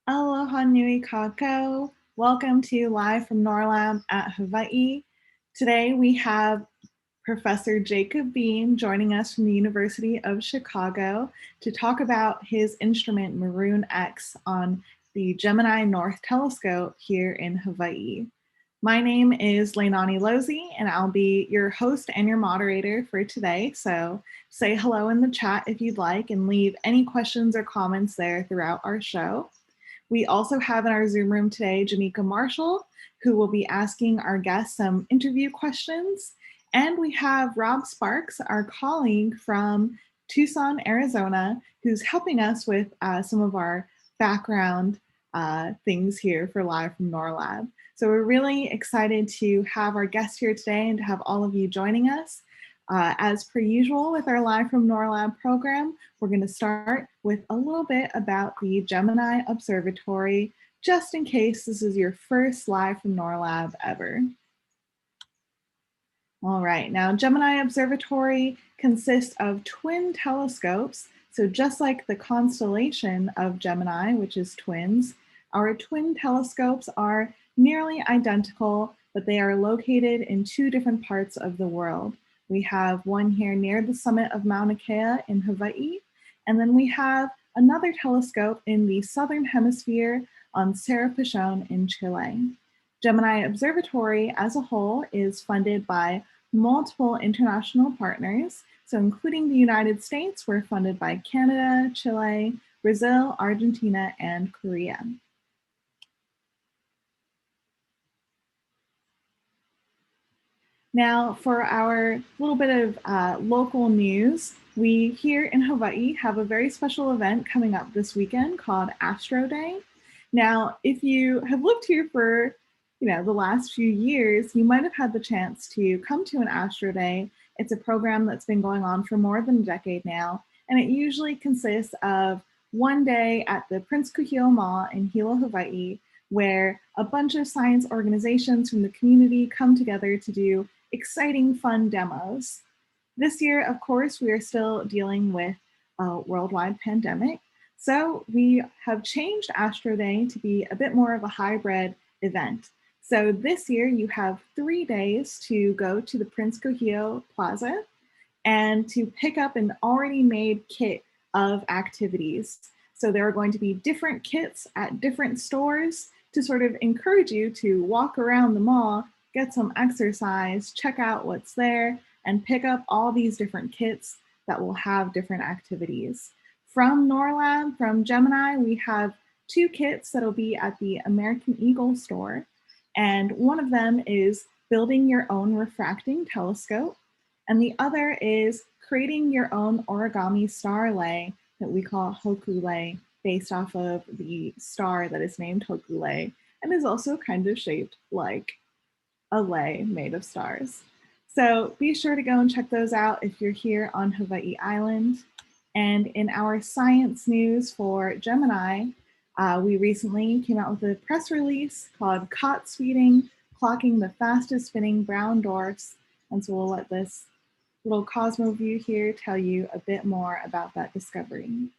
Aloha nui kākou. Welcome to Live from NOIRLab at Hawaii. Today we have Professor Jacob Bean joining us from the University of Chicago to talk about his instrument Maroon X on the Gemini North Telescope here in Hawaii. My name is Leilani Losey, and I'll be your host and your moderator for today. So say hello in the chat if you'd like and leave any questions or comments there throughout our show. We also have in our Zoom room today, Jamaica Marshall, who will be asking our guests some interview questions. And we have Rob Sparks, our colleague from Tucson, Arizona, who's helping us with some of our background things here for Live from NOIRLab. So we're really excited to have our guests here today and to have all of you joining us. As per usual with our Live from NOIRLab program, we're going to start with a little bit about the Gemini Observatory, just in case this is your first Live from NOIRLab ever. All right, now Gemini Observatory consists of twin telescopes. So just like the constellation of Gemini, which is twins, our twin telescopes are nearly identical, but they are located in two different parts of the world. We have one here near the summit of Mauna Kea in Hawaii, and then we have another telescope in the southern hemisphere on Cerro Pachon in Chile. Gemini Observatory as a whole is funded by multiple international partners, so including the United States, we're funded by Canada, Chile, Brazil, Argentina, and Korea. Now, for our little bit of local news, we here in Hawaii have a very special event coming up this weekend called Astro Day. Now, if you have lived here for the last few years, you might have had the chance to come to an Astro Day. It's a program that's been going on for more than a decade now, and it usually consists of one day at the Prince Kuhio Mall in Hilo, Hawaii, where a bunch of science organizations from the community come together to do exciting, fun demos. This year, of course, we are still dealing with a worldwide pandemic, so we have changed Astro Day to be a bit more of a hybrid event. So this year, you have 3 days to go to the Prince Kuhio Plaza and to pick up an already made kit of activities. So there are going to be different kits at different stores to sort of encourage you to walk around the mall, get some exercise, check out what's there, and pick up all these different kits that will have different activities. From NOIRLab, from Gemini, we have 2 kits that'll be at the American Eagle store. And one of them is building your own refracting telescope. And the other is creating your own origami star lei that we call Hoku lei, based off of the star that is named Hoku lei and is also kind of shaped like a lei made of stars. So be sure to go and check those out if you're here on Hawaii Island. And in our science news for Gemini, we recently came out with a press release called Caught Speeding, Clocking the Fastest Spinning Brown Dwarfs. And so we'll let this little Cosmo view here tell you a bit more about that discovery.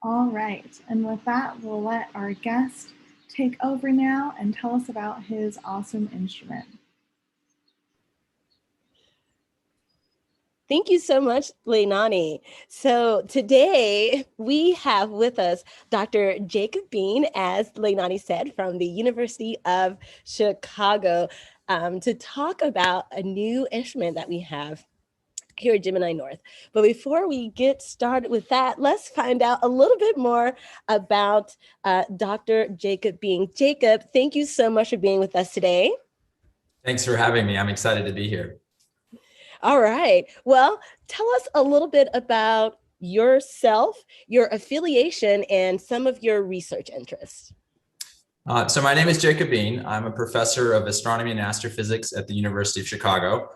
All right, and with that, we'll let our guest take over now and tell us about his awesome instrument. Thank you so much, Leilani. So today we have with us Dr. Jacob Bean, as Leilani said, from the University of Chicago, to talk about a new instrument that we have. here at Gemini North. But before we get started with that, let's find out a little bit more about Dr. Jacob Bean. Jacob, thank you so much for being with us today. Thanks for having me. I'm excited to be here. All right. Well, tell us a little bit about yourself, your affiliation, and some of your research interests. So my name is Jacob Bean. I'm a professor of astronomy and astrophysics at the University of Chicago.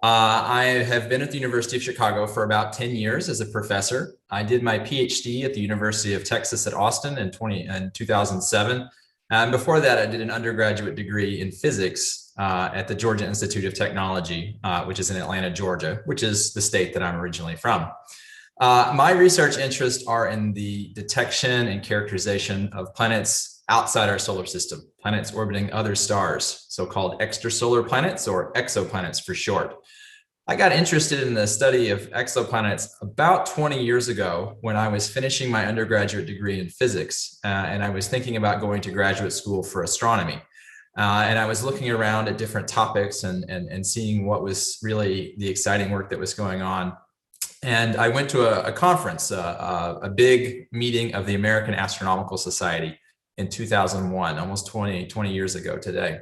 I have been at the University of Chicago for about 10 years as a professor. I did my PhD at the University of Texas at Austin in 2007. And before that, I did an undergraduate degree in physics at the Georgia Institute of Technology, which is in Atlanta, Georgia, which is the state that I'm originally from. My research interests are in the detection and characterization of planets outside our solar system, planets orbiting other stars, so-called extrasolar planets, or exoplanets for short. I got interested in the study of exoplanets about 20 years ago when I was finishing my undergraduate degree in physics, and I was thinking about going to graduate school for astronomy. And I was looking around at different topics and seeing what was really the exciting work that was going on. And I went to a conference, a big meeting of the American Astronomical Society in 2001, almost 20 years ago today.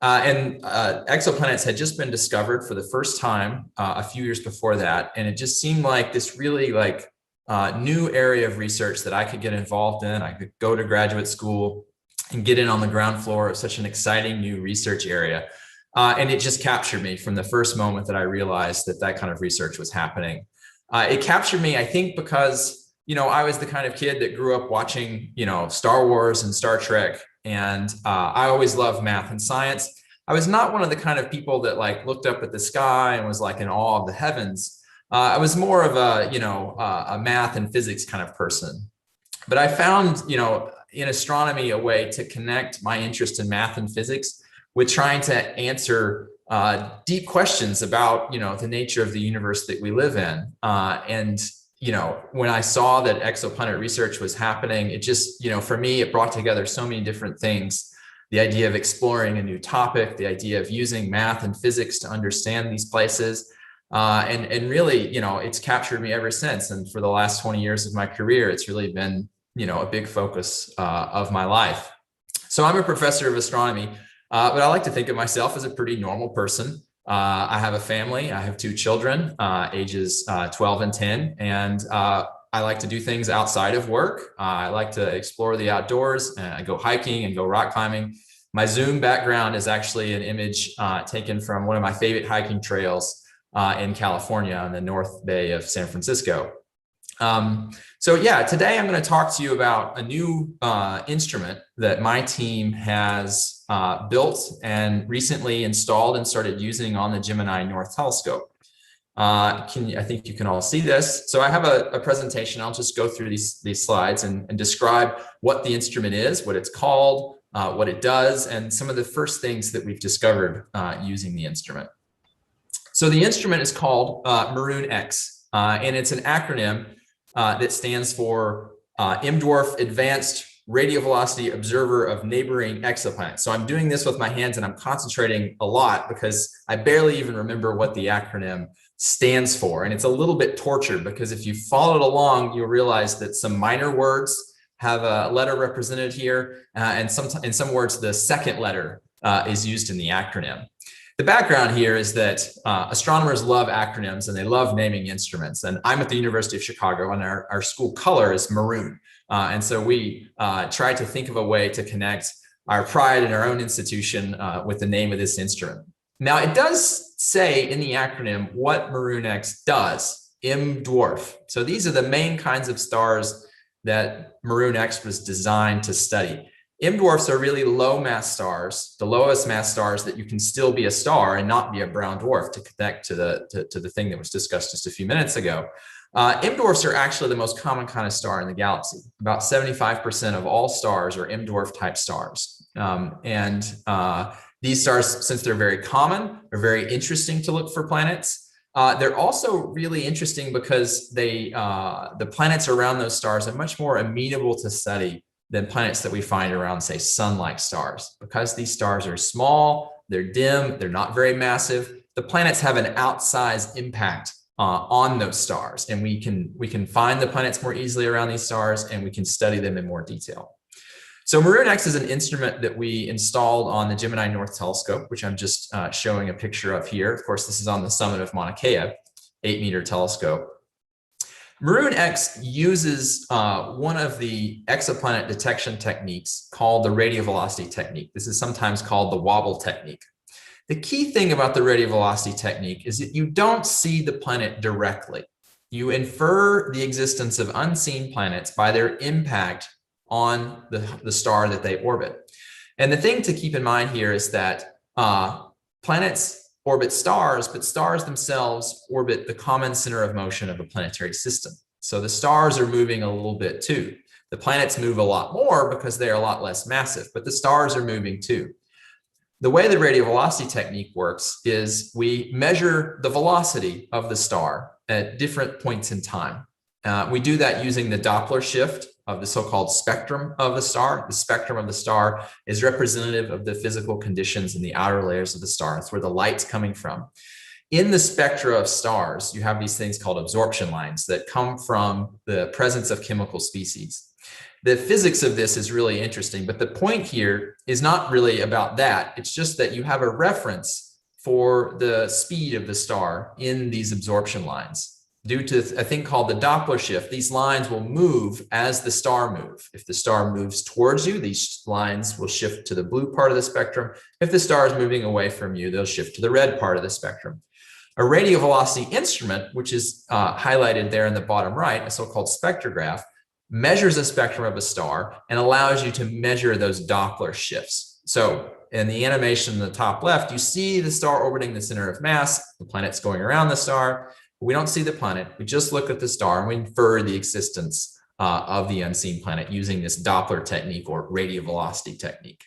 And exoplanets had just been discovered for the first time a few years before that. And it just seemed like this really new area of research that I could get involved in. I could go to graduate school and get in on the ground floor of such an exciting new research area. And it just captured me from the first moment that I realized that that kind of research was happening. It captured me, I think, because, I was the kind of kid that grew up watching, Star Wars and Star Trek. And I always loved math and science. I was not one of the kind of people that looked up at the sky and was in awe of the heavens. I was more of a math and physics kind of person. But I found, in astronomy, a way to connect my interest in math and physics with trying to answer deep questions about, the nature of the universe that we live in. And when I saw that exoplanet research was happening, it just, for me, it brought together so many different things. The idea of exploring a new topic, the idea of using math and physics to understand these places. And really, it's captured me ever since. And for the last 20 years of my career, it's really been, a big focus of my life. So I'm a professor of astronomy, but I like to think of myself as a pretty normal person. I have a family. I have 2 children, ages 12 and 10, and I like to do things outside of work. I like to explore the outdoors. I go hiking and go rock climbing. My Zoom background is actually an image taken from one of my favorite hiking trails in California on the North Bay of San Francisco. So yeah, today I'm going to talk to you about a new instrument that my team has built and recently installed and started using on the Gemini North Telescope. I think you can all see this. So I have a presentation. I'll just go through these slides and describe what the instrument is, what it's called, what it does, and some of the first things that we've discovered using the instrument. So the instrument is called Maroon X, and it's an acronym that stands for M-Dwarf Advanced Radio Velocity Observer of Neighboring Exoplanets. So I'm doing this with my hands and I'm concentrating a lot because I barely even remember what the acronym stands for. And it's a little bit tortured because if you followed along, you'll realize that some minor words have a letter represented here. And in some words, the second letter is used in the acronym. The background here is that astronomers love acronyms and they love naming instruments. And I'm at the University of Chicago and our school color is maroon. And so we try to think of a way to connect our pride in our own institution with the name of this instrument. Now, it does say in the acronym what Maroon X does, M-Dwarf. So these are the main kinds of stars that Maroon X was designed to study. M-dwarfs are really low mass stars, the lowest mass stars that you can still be a star and not be a brown dwarf, to connect to the thing that was discussed just a few minutes ago. M-dwarfs are actually the most common kind of star in the galaxy. About 75% of all stars are M-dwarf type stars. These stars, since they're very common, are very interesting to look for planets. They're also really interesting because the planets around those stars are much more amenable to study than planets that we find around, say, sun-like stars. Because these stars are small, they're dim, they're not very massive, the planets have an outsized impact on those stars, and we can find the planets more easily around these stars, and we can study them in more detail. So Maroon X is an instrument that we installed on the Gemini North Telescope, which I'm just showing a picture of here. Of course, this is on the summit of Mauna Kea, 8-meter telescope. Maroon X uses one of the exoplanet detection techniques called the radial velocity technique. This is sometimes called the wobble technique. The key thing about the radial velocity technique is that you don't see the planet directly. You infer the existence of unseen planets by their impact on the star that they orbit. And the thing to keep in mind here is that planets orbit stars, but stars themselves orbit the common center of motion of a planetary system. So the stars are moving a little bit too. The planets move a lot more because they are a lot less massive, but the stars are moving too. The way the radial velocity technique works is we measure the velocity of the star at different points in time. We do that using the Doppler shift of the so-called spectrum of the star. The spectrum of the star is representative of the physical conditions in the outer layers of the star. It's where the light's coming from. In the spectra of stars, you have these things called absorption lines that come from the presence of chemical species. The physics of this is really interesting, but the point here is not really about that. It's just that you have a reference for the speed of the star in these absorption lines. Due to a thing called the Doppler shift, these lines will move as the star moves. If the star moves towards you, these lines will shift to the blue part of the spectrum. If the star is moving away from you, they'll shift to the red part of the spectrum. A radial velocity instrument, which is highlighted there in the bottom right, a so-called spectrograph, measures the spectrum of a star and allows you to measure those Doppler shifts. So in the animation in the top left, you see the star orbiting the center of mass, the planet's going around the star. We don't see the planet, we just look at the star and we infer the existence of the unseen planet using this Doppler technique or radial velocity technique.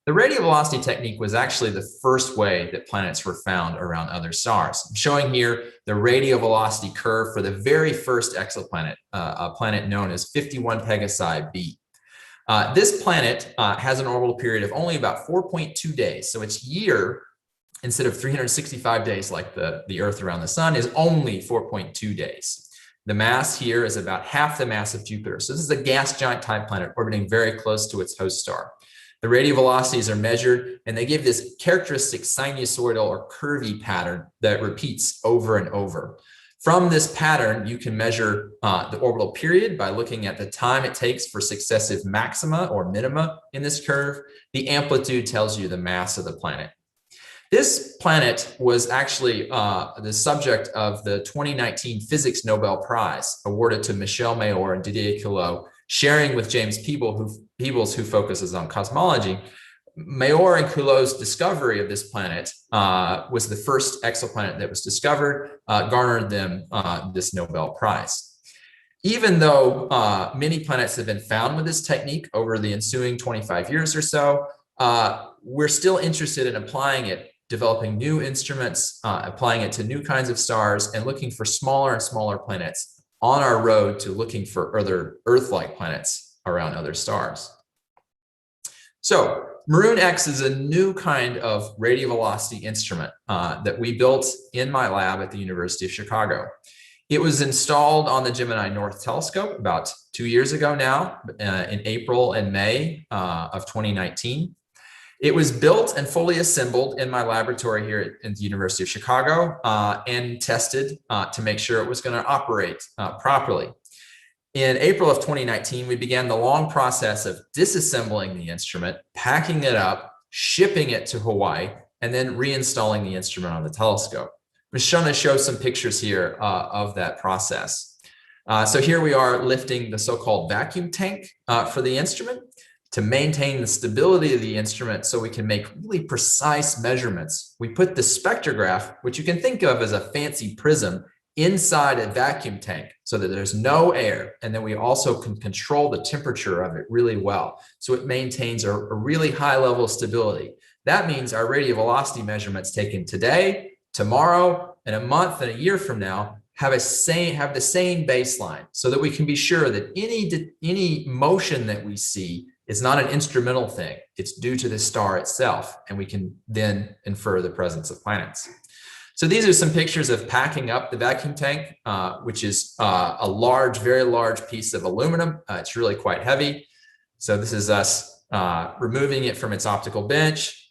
The radial velocity technique was actually the first way that planets were found around other stars. I'm showing here the radial velocity curve for the very first exoplanet, a planet known as 51 Pegasi b. This planet has an orbital period of only about 4.2 days. So its year, instead of 365 days like the Earth around the sun, is only 4.2 days. The mass here is about half the mass of Jupiter. So this is a gas giant type planet orbiting very close to its host star. The radial velocities are measured and they give this characteristic sinusoidal or curvy pattern that repeats over and over. From this pattern, you can measure the orbital period by looking at the time it takes for successive maxima or minima in this curve. The amplitude tells you the mass of the planet. This planet was actually the subject of the 2019 Physics Nobel Prize awarded to Michel Mayor and Didier Queloz, sharing with James Peebles, who focuses on cosmology. Mayor and Queloz's discovery of this planet was the first exoplanet that was discovered, garnered them this Nobel Prize. Even though many planets have been found with this technique over the ensuing 25 years or so, we're still interested in applying it, developing new instruments, applying it to new kinds of stars, and looking for smaller and smaller planets on our road to looking for other Earth-like planets around other stars. So Maroon X is a new kind of radial velocity instrument that we built in my lab at the University of Chicago. It was installed on the Gemini North Telescope about 2 years ago now, in April and May of 2019. It was built and fully assembled in my laboratory here at the University of Chicago and tested to make sure it was going to operate properly. In April of 2019, we began the long process of disassembling the instrument, packing it up, shipping it to Hawaii, and then reinstalling the instrument on the telescope. I'm just going to show some pictures here of that process. So here we are lifting the so-called vacuum tank for the instrument to maintain the stability of the instrument so we can make really precise measurements. We put the spectrograph, which you can think of as a fancy prism, inside a vacuum tank so that there's no air. And then we also can control the temperature of it really well. So it maintains a really high level of stability. That means our radial velocity measurements taken today, tomorrow, and a month and a year from now have the same baseline so that we can be sure that any motion that we see is not an instrumental thing. It's due to the star itself. And we can then infer the presence of planets. So these are some pictures of packing up the vacuum tank, which is a large, very large piece of aluminum. It's really quite heavy. So this is us removing it from its optical bench,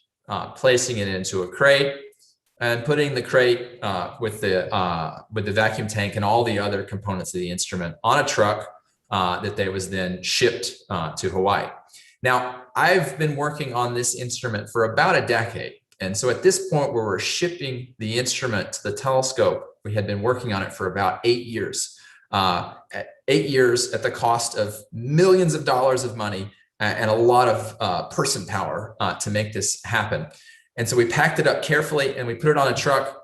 placing it into a crate, and putting the crate with the vacuum tank and all the other components of the instrument on a truck that they was then shipped to Hawaii. Now, I've been working on this instrument for about a decade. And so at this point where we're shipping the instrument to the telescope, we had been working on it for about 8 years. 8 years at the cost of millions of dollars of money and a lot of person power to make this happen. And so we packed it up carefully and we put it on a truck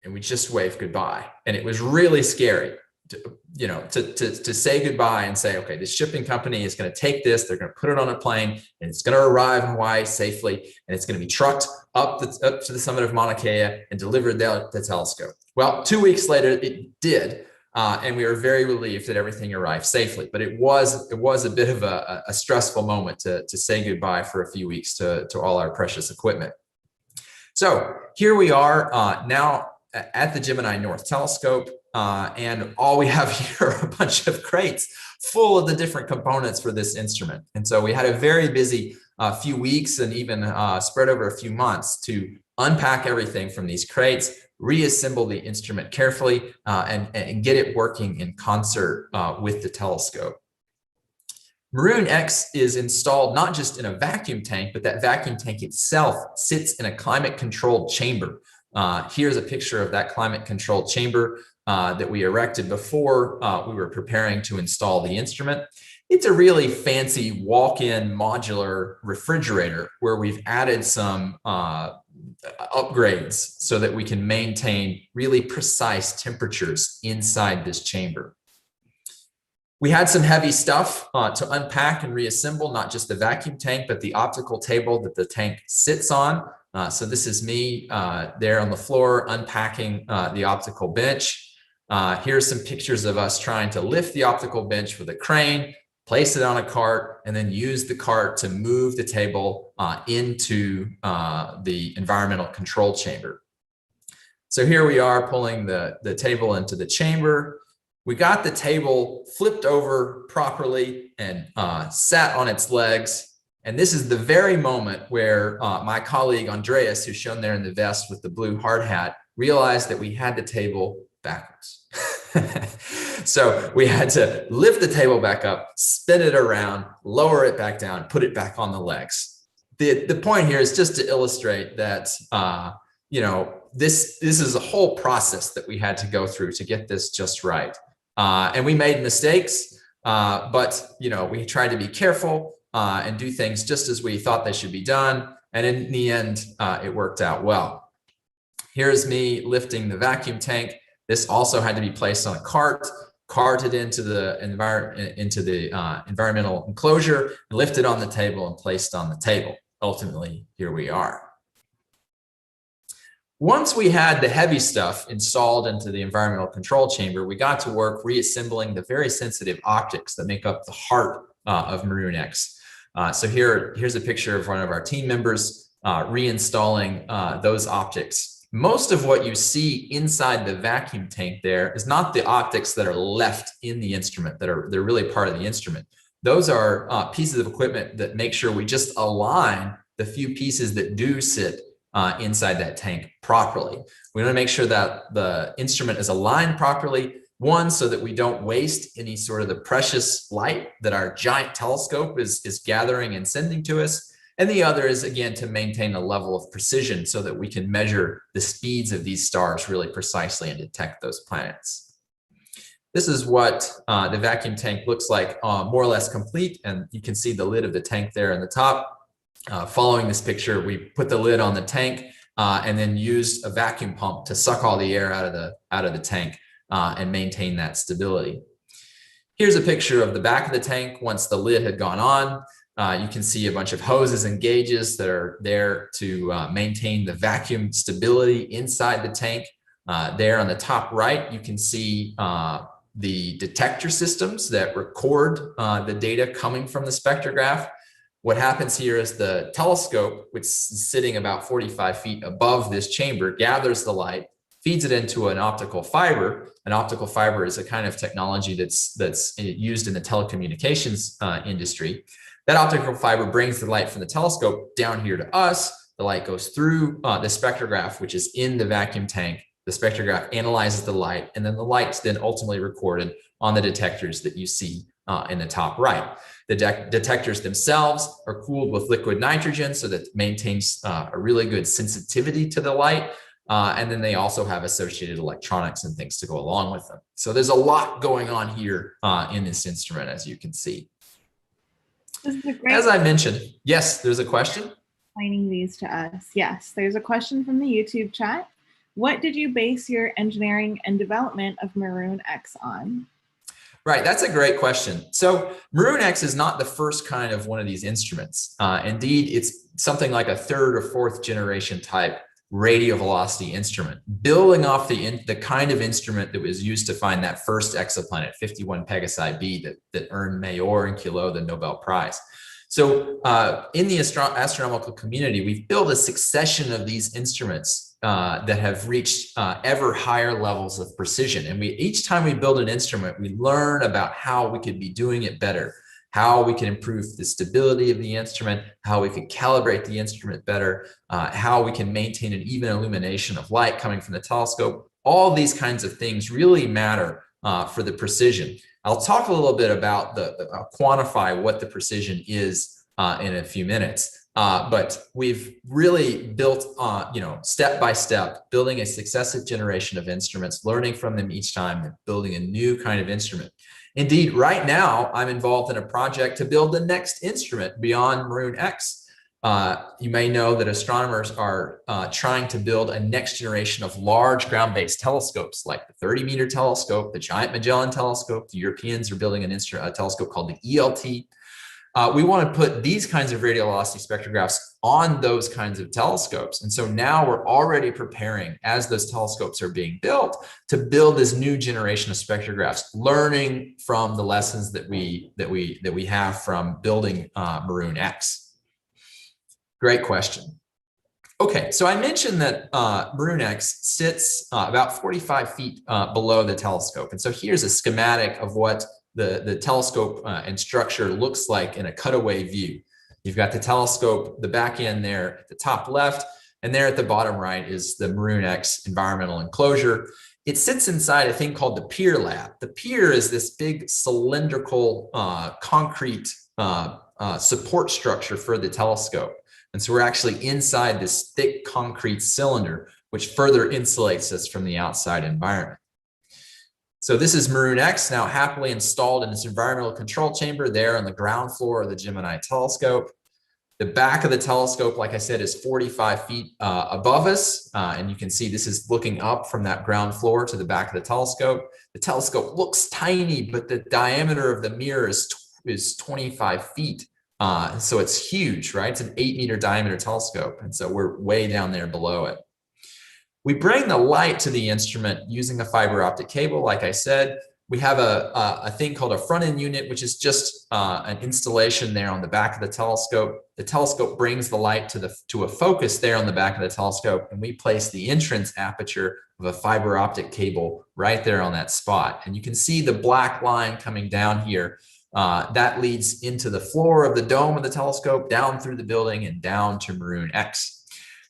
and we just waved goodbye. And it was really scary to say goodbye and say, okay, this shipping company is going to take this, they're going to put it on a plane, and it's going to arrive in Hawaii safely, and it's going to be trucked up to the summit of Mauna Kea and delivered to the telescope. Well, 2 weeks later, it did, and we were very relieved that everything arrived safely. But it was a bit of a stressful moment to say goodbye for a few weeks to all our precious equipment. So here we are now at the Gemini North Telescope. And all we have here are a bunch of crates full of the different components for this instrument. And so we had a very busy few weeks and even spread over a few months to unpack everything from these crates, reassemble the instrument carefully, and get it working in concert with the telescope. Maroon X is installed not just in a vacuum tank, but that vacuum tank itself sits in a climate-controlled chamber. Here's a picture of that climate-controlled chamber that we erected before we were preparing to install the instrument. It's a really fancy walk-in modular refrigerator where we've added some upgrades so that we can maintain really precise temperatures inside this chamber. We had some heavy stuff to unpack and reassemble, not just the vacuum tank, but the optical table that the tank sits on. So this is me there on the floor unpacking the optical bench. Here's some pictures of us trying to lift the optical bench with a crane, place it on a cart, and then use the cart to move the table into the environmental control chamber. So here we are pulling the table into the chamber. We got the table flipped over properly and sat on its legs. And this is the very moment where my colleague Andreas, who's shown there in the vest with the blue hard hat, realized that we had the table backwards. So we had to lift the table back up, spin it around, lower it back down, put it back on the legs. The point here is just to illustrate that, this is a whole process that we had to go through to get this just right. And we made mistakes, but we tried to be careful and do things just as we thought they should be done. And in the end, it worked out well. Here's me lifting the vacuum tank. This also had to be placed on a cart, carted into the environmental enclosure, lifted on the table and placed on the table. Ultimately, here we are. Once we had the heavy stuff installed into the environmental control chamber, we got to work reassembling the very sensitive optics that make up the heart of Maroon X. So here's a picture of one of our team members reinstalling those optics. Most of what you see inside the vacuum tank there is not the optics that are left in the instrument, they're really part of the instrument. Those are pieces of equipment that make sure we just align the few pieces that do sit inside that tank properly. We want to make sure that the instrument is aligned properly. One, so that we don't waste any sort of the precious light that our giant telescope is gathering and sending to us. And the other is, again, to maintain a level of precision so that we can measure the speeds of these stars really precisely and detect those planets. This is what the vacuum tank looks like, more or less complete. And you can see the lid of the tank there in the top. Following this picture, we put the lid on the tank and then used a vacuum pump to suck all the air out of the tank and maintain that stability. Here's a picture of the back of the tank once the lid had gone on. You can see a bunch of hoses and gauges that are there to maintain the vacuum stability inside the tank. There on the top right, you can see the detector systems that record the data coming from the spectrograph. What happens here is the telescope, which is sitting about 45 feet above this chamber, gathers the light, feeds it into an optical fiber. An optical fiber is a kind of technology that's used in the telecommunications industry. That optical fiber brings the light from the telescope down here to us. The light goes through the spectrograph, which is in the vacuum tank. The spectrograph analyzes the light, and then the light's then ultimately recorded on the detectors that you see in the top right. The detectors themselves are cooled with liquid nitrogen, so that it maintains a really good sensitivity to the light. And then they also have associated electronics and things to go along with them. So there's a lot going on here in this instrument, as you can see. As I mentioned, yes, there's a question. Explaining these to us. Yes, there's a question from the YouTube chat. What did you base your engineering and development of Maroon X on? Right, that's a great question. So Maroon X is not the first kind of one of these instruments. Indeed, it's something like a third or fourth generation type radio velocity instrument, building off the kind of instrument that was used to find that first exoplanet, 51 Pegasi b, that earned Mayor and Kilo the Nobel Prize. So in the astronomical community, we've built a succession of these instruments that have reached ever higher levels of precision. And each time we build an instrument, we learn about how we could be doing it better, how we can improve the stability of the instrument, how we can calibrate the instrument better, how we can maintain an even illumination of light coming from the telescope. All these kinds of things really matter for the precision. I'll talk a little bit about quantify what the precision is in a few minutes. But we've really built, step by step, building a successive generation of instruments, learning from them each time, and building a new kind of instrument. Indeed, right now, I'm involved in a project to build the next instrument beyond Maroon X. You may know that astronomers are trying to build a next generation of large ground-based telescopes, like the 30-meter telescope, the Giant Magellan telescope. The Europeans are building a telescope called the ELT. We want to put these kinds of radio velocity spectrographs on those kinds of telescopes. And so now we're already preparing, as those telescopes are being built, to build this new generation of spectrographs, learning from the lessons that we have from building Maroon X. Great question. Okay, so I mentioned that Maroon X sits about 45 feet below the telescope. And so here's a schematic of what the telescope and structure looks like in a cutaway view. You've got the telescope, the back end there at the top left, and there at the bottom right is the Maroon X environmental enclosure. It sits inside a thing called the Pier Lab. The pier is this big cylindrical concrete support structure for the telescope. And so we're actually inside this thick concrete cylinder, which further insulates us from the outside environment. So this is Maroon X, now happily installed in its environmental control chamber there on the ground floor of the Gemini telescope. The back of the telescope, like I said, is 45 feet above us. And you can see this is looking up from that ground floor to the back of the telescope. The telescope looks tiny, but the diameter of the mirror is 25 feet. So it's huge, right? It's an 8-meter diameter telescope. And so we're way down there below it. We bring the light to the instrument using a fiber optic cable. Like I said, we have a thing called a front end unit, which is just an installation there on the back of the telescope. The telescope brings the light to a focus there on the back of the telescope, and we place the entrance aperture of a fiber optic cable right there on that spot. And you can see the black line coming down here. That leads into the floor of the dome of the telescope, down through the building and down to Maroon X.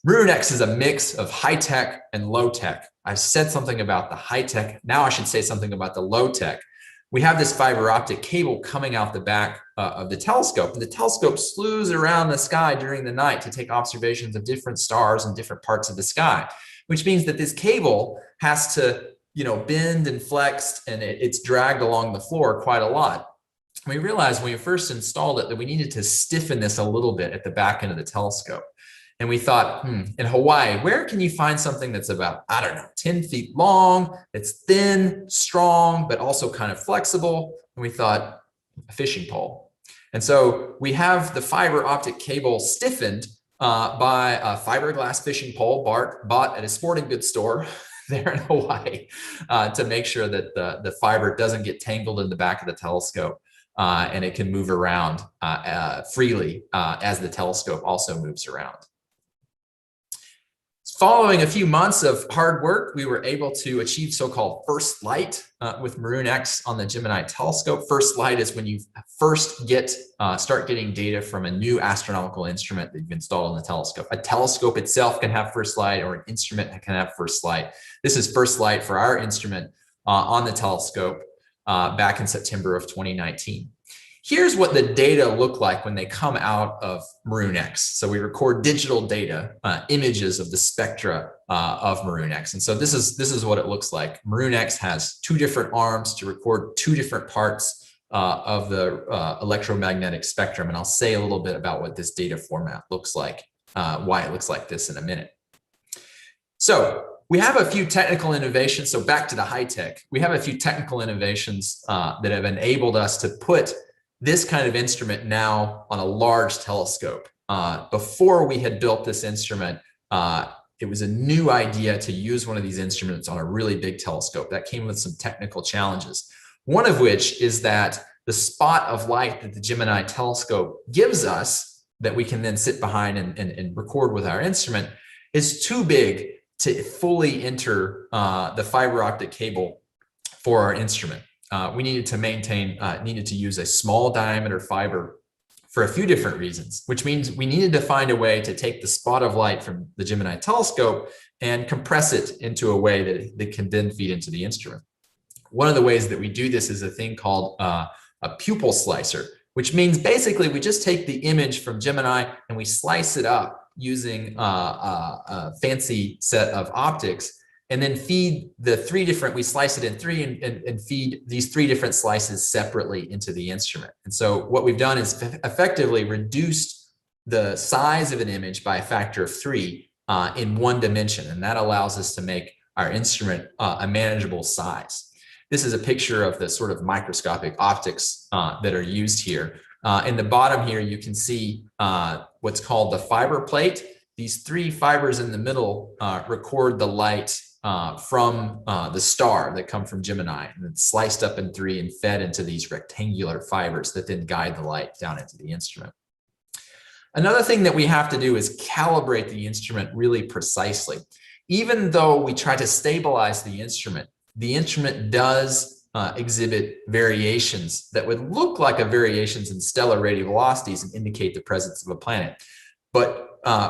Maroon X is a mix of high-tech and low-tech. I've said something about the high-tech. Now I should say something about the low-tech. We have this fiber optic cable coming out the back of the telescope. And the telescope slews around the sky during the night to take observations of different stars in different parts of the sky, which means that this cable has to, bend and flex, and it's dragged along the floor quite a lot. We realized when we first installed it that we needed to stiffen this a little bit at the back end of the telescope. And we thought, in Hawaii, where can you find something that's about, 10 feet long, it's thin, strong, but also kind of flexible? And we thought, a fishing pole. And so we have the fiber optic cable stiffened by a fiberglass fishing pole bought at a sporting goods store there in Hawaii to make sure that the fiber doesn't get tangled in the back of the telescope and it can move around freely as the telescope also moves around. Following a few months of hard work, we were able to achieve so-called first light with Maroon X on the Gemini telescope. First light is when you first start getting data from a new astronomical instrument that you've installed on the telescope. A telescope itself can have first light, or an instrument can have first light. This is first light for our instrument on the telescope back in September of 2019. Here's what the data look like when they come out of Maroon X. So we record digital data, images of the spectra of Maroon X. And so this is what it looks like. Maroon X has two different arms to record two different parts of the electromagnetic spectrum. And I'll say a little bit about what this data format looks like, why it looks like this in a minute. So we have a few technical innovations. So back to the high tech, we have a few technical innovations that have enabled us to put this kind of instrument now on a large telescope. Before we had built this instrument, it was a new idea to use one of these instruments on a really big telescope. That came with some technical challenges. One of which is that the spot of light that the Gemini telescope gives us, that we can then sit behind and record with our instrument, is too big to fully enter the fiber optic cable for our instrument. We needed to use a small diameter fiber for a few different reasons, which means we needed to find a way to take the spot of light from the Gemini telescope and compress it into a way that can then feed into the instrument. One of the ways that we do this is a thing called a pupil slicer, which means basically we just take the image from Gemini and we slice it up using a fancy set of optics, and then feed we slice it in three and feed these three different slices separately into the instrument. And so what we've done is effectively reduced the size of an image by a factor of 3 in one dimension. And that allows us to make our instrument a manageable size. This is a picture of the sort of microscopic optics that are used here. In the bottom here, you can see what's called the fiber plate. These 3 fibers in the middle record the light from the star that come from Gemini, and it's sliced up in 3 and fed into these rectangular fibers that then guide the light down into the instrument. Another thing that we have to do is calibrate the instrument really precisely. Even though we try to stabilize the instrument does exhibit variations that would look like variations in stellar radial velocities and indicate the presence of a planet. But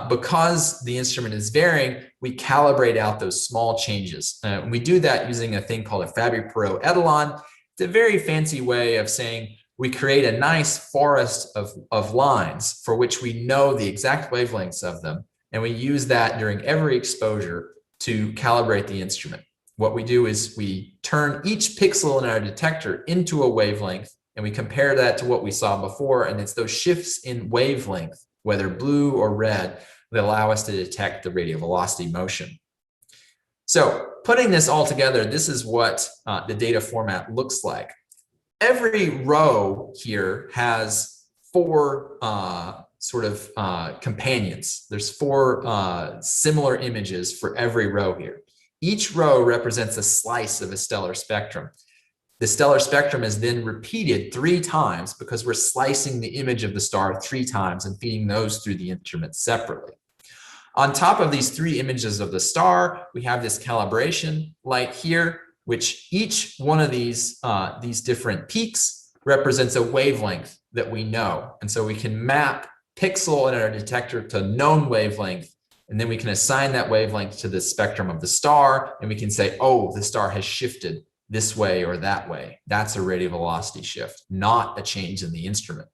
because the instrument is varying, we calibrate out those small changes. We do that using a thing called a Fabry-Perot etalon. It's a very fancy way of saying we create a nice forest of lines for which we know the exact wavelengths of them, and we use that during every exposure to calibrate the instrument. What we do is we turn each pixel in our detector into a wavelength, and we compare that to what we saw before, and it's those shifts in wavelength, whether blue or red, that allow us to detect the radial velocity motion. So putting this all together, this is what the data format looks like. Every row here has 4 companions. There's 4 similar images for every row here. Each row represents a slice of a stellar spectrum. The stellar spectrum is then repeated 3 times because we're slicing the image of the star 3 times and feeding those through the instrument separately. On top of these 3 images of the star, we have this calibration light here, which each one of these different peaks represents a wavelength that we know. And so we can map pixel in our detector to known wavelength, and then we can assign that wavelength to the spectrum of the star, and we can say, oh, the star has shifted this way or that way. That's a radial velocity shift, not a change in the instrument.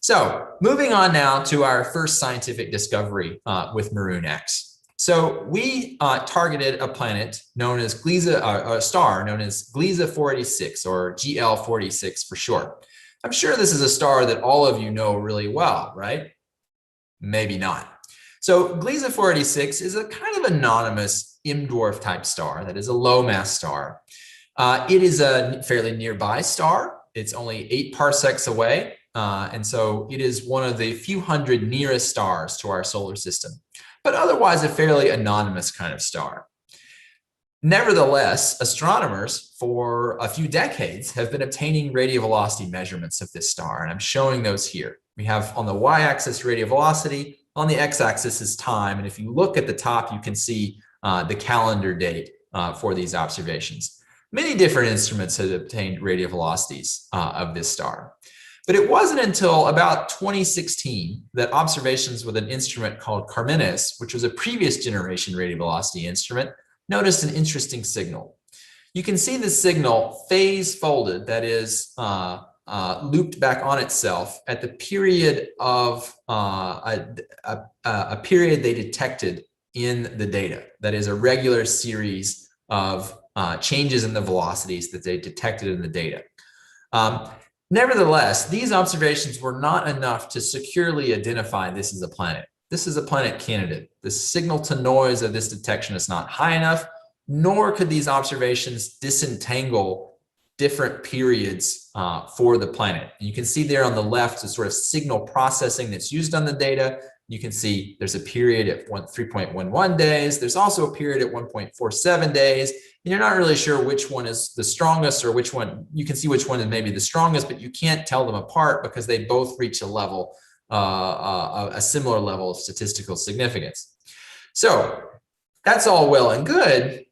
So moving on now to our first scientific discovery with Maroon X. So we targeted a planet known as a star known as Gliese 486, or GL46 for short. I'm sure this is a star that all of you know really well, right? Maybe not. So Gliese 486 is a kind of anonymous M-dwarf type star that is a low mass star. It is a fairly nearby star. It's only 8 parsecs away. And so it is one of the few hundred nearest stars to our solar system, but otherwise a fairly anonymous kind of star. Nevertheless, astronomers for a few decades have been obtaining radial velocity measurements of this star, and I'm showing those here. We have on the y-axis radial velocity, On the x-axis is time. And if you look at the top, you can see the calendar date for these observations. Many different instruments have obtained radial velocities of this star. But it wasn't until about 2016 that observations with an instrument called Carmenes, which was a previous generation radial velocity instrument, noticed an interesting signal. You can see the signal phase folded, that is looped back on itself at the period of a period they detected in the data. That is a regular series of changes in the velocities that they detected in the data. Nevertheless, these observations were not enough to securely identify this as a planet. This is a planet candidate. The signal to noise of this detection is not high enough, nor could these observations disentangle different periods for the planet. And you can see there on the left the sort of signal processing that's used on the data. You can see there's a period at 3.11 days. There's also a period at 1.47 days. And you're not really sure which one is the strongest or which one, you can see which one is maybe the strongest, but you can't tell them apart because they both reach a level, a similar level of statistical significance. So that's all well and good,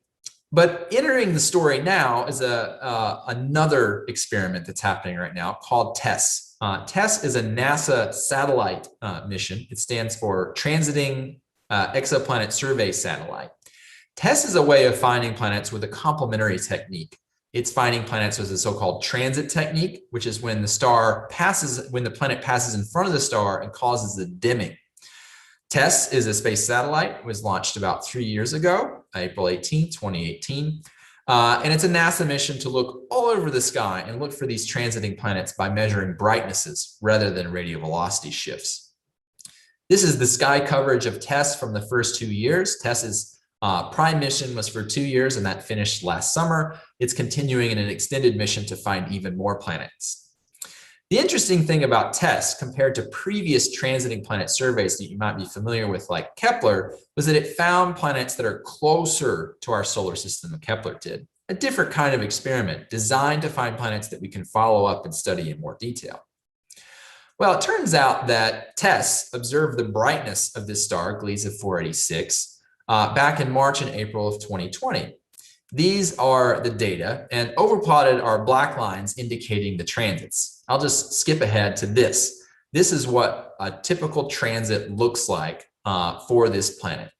but entering the story now is another experiment that's happening right now called TESS. TESS is a NASA satellite mission. It stands for Transiting Exoplanet Survey Satellite. TESS is a way of finding planets with a complementary technique. It's finding planets with a so-called transit technique, which is when the planet passes in front of the star and causes the dimming. TESS is a space satellite. It was launched about 3 years ago, April 18, 2018. And it's a NASA mission to look all over the sky and look for these transiting planets by measuring brightnesses rather than radial velocity shifts. This is the sky coverage of TESS from the first 2 years. TESS's prime mission was for 2 years, and that finished last summer. It's continuing in an extended mission to find even more planets. The interesting thing about TESS compared to previous transiting planet surveys that you might be familiar with, like Kepler, was that it found planets that are closer to our solar system than Kepler did. A different kind of experiment designed to find planets that we can follow up and study in more detail. Well, it turns out that TESS observed the brightness of this star, Gliese 486, back in March and April of 2020. These are the data, and overplotted are black lines indicating the transits. I'll just skip ahead to this. This is what a typical transit looks like for this planet.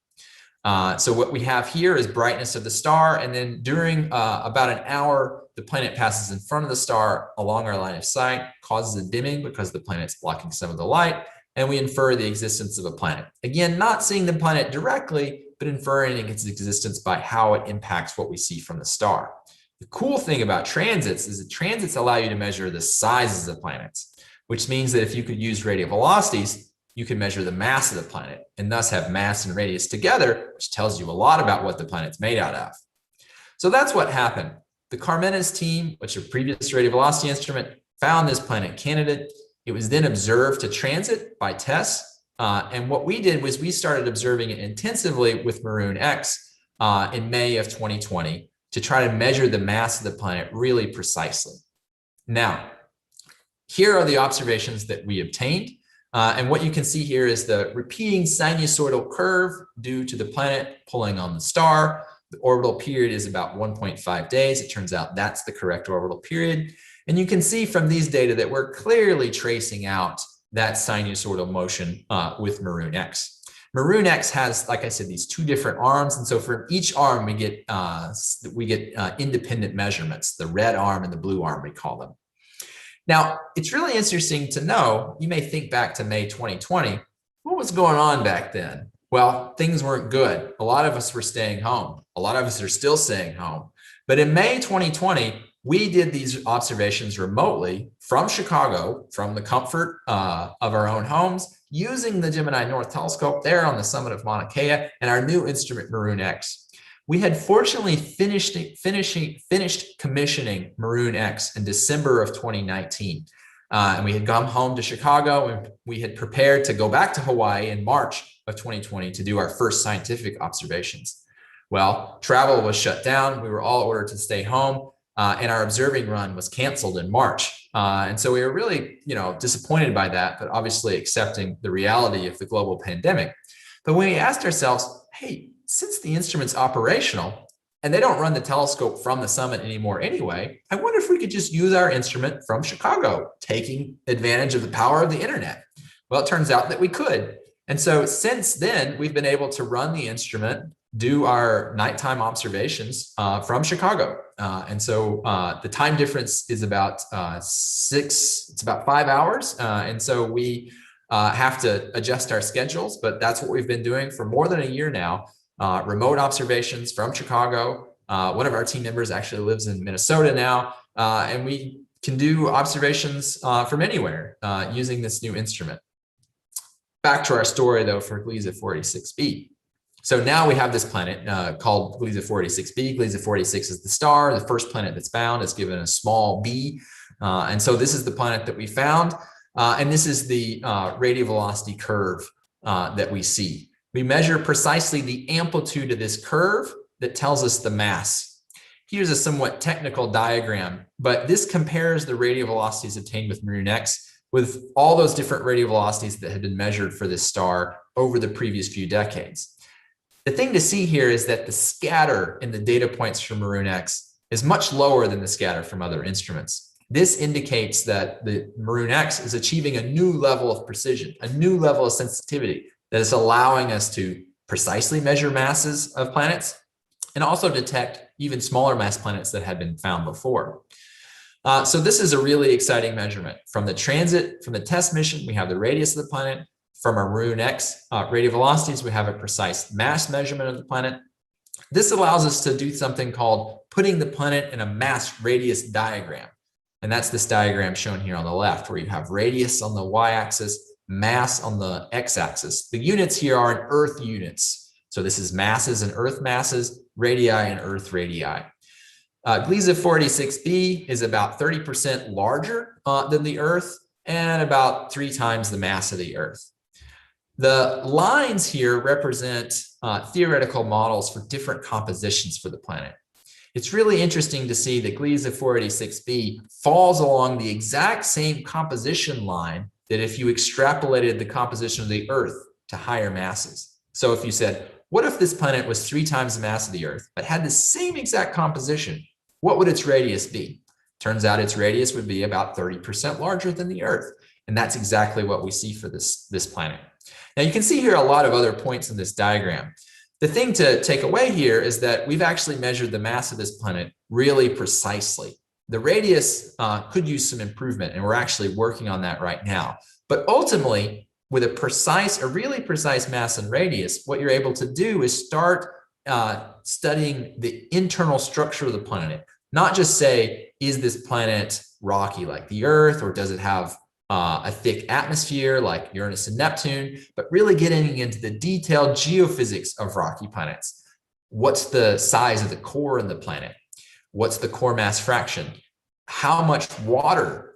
So what we have here is brightness of the star, and then during about an hour, the planet passes in front of the star along our line of sight, causes a dimming because the planet's blocking some of the light, and we infer the existence of a planet. Again, not seeing the planet directly, but inferring its existence by how it impacts what we see from the star. The cool thing about transits is that transits allow you to measure the sizes of planets, which means that if you could use radial velocities, you can measure the mass of the planet and thus have mass and radius together, which tells you a lot about what the planet's made out of. So that's what happened. The Carmenes team, which is a previous radial velocity instrument, found this planet candidate. It was then observed to transit by TESS. And what we did was we started observing it intensively with Maroon X in May of 2020 to try to measure the mass of the planet really precisely. Now, here are the observations that we obtained. And what you can see here is the repeating sinusoidal curve due to the planet pulling on the star. The orbital period is about 1.5 days. It turns out that's the correct orbital period. And you can see from these data that we're clearly tracing out that sinusoidal motion with Maroon X. Maroon X has, like I said, these two different arms. And so from each arm, we get independent measurements, the red arm and the blue arm, we call them. Now, it's really interesting to know, you may think back to May 2020, what was going on back then? Well, things weren't good. A lot of us were staying home. A lot of us are still staying home. But in May 2020, we did these observations remotely from Chicago, from the comfort of our own homes, using the Gemini North Telescope there on the summit of Mauna Kea and our new instrument, Maroon X. We had fortunately finished commissioning Maroon X in December of 2019. And we had come home to Chicago, and we had prepared to go back to Hawaii in March of 2020 to do our first scientific observations. Well, travel was shut down. We were all ordered to stay home. And our observing run was canceled in March And so we were really, disappointed by that, but obviously accepting the reality of the global pandemic. But when we asked ourselves, hey, since the instrument's operational and they don't run the telescope from the summit anymore anyway, I wonder if we could just use our instrument from Chicago, taking advantage of the power of the internet. Well, it turns out that we could. And so since then, we've been able to run the instrument, do our nighttime observations from Chicago. And so the time difference is about it's about 5 hours. And so we have to adjust our schedules, but that's what we've been doing for more than a year now. Remote observations from Chicago. One of our team members actually lives in Minnesota now, and we can do observations from anywhere using this new instrument. Back to our story though for Gliese 46b. So now we have this planet called Gliese 46b. Gliese 46 is the star. The first planet that's found is given a small b. And so this is the planet that we found. And this is the radial velocity curve that we see. We measure precisely the amplitude of this curve that tells us the mass. Here's a somewhat technical diagram, but this compares the radial velocities obtained with Maroon X with all those different radial velocities that had been measured for this star over the previous few decades. The thing to see here is that the scatter in the data points from Maroon X is much lower than the scatter from other instruments. This indicates that the Maroon X is achieving a new level of precision, a new level of sensitivity that is allowing us to precisely measure masses of planets and also detect even smaller mass planets that had been found before. So this is a really exciting measurement. From the transit, from the test mission, we have the radius of the planet. From our Maroon X radial velocities, we have a precise mass measurement of the planet. This allows us to do something called putting the planet in a mass radius diagram. And that's this diagram shown here on the left, where you have radius on the y-axis, mass on the x-axis. The units here are in Earth units. So this is masses and Earth masses, radii and Earth radii. Gliese 46b is about 30% larger than the Earth and about 3 times the mass of the Earth. The lines here represent theoretical models for different compositions for the planet. It's really interesting to see that Gliese 486b falls along the exact same composition line that if you extrapolated the composition of the Earth to higher masses. So if you said, what if this planet was 3 times the mass of the Earth, but had the same exact composition? What would its radius be? Turns out its radius would be about 30% larger than the Earth. And that's exactly what we see for this planet. Now you can see here a lot of other points in this diagram. The thing to take away here is that we've actually measured the mass of this planet really precisely. The radius could use some improvement, and we're actually working on that right now. But ultimately, with a really precise mass and radius, what you're able to do is start studying the internal structure of the planet. Not just say, is this planet rocky like the Earth, or does it have a thick atmosphere like Uranus and Neptune, but really getting into the detailed geophysics of rocky planets. What's the size of the core in the planet? What's the core mass fraction? How much water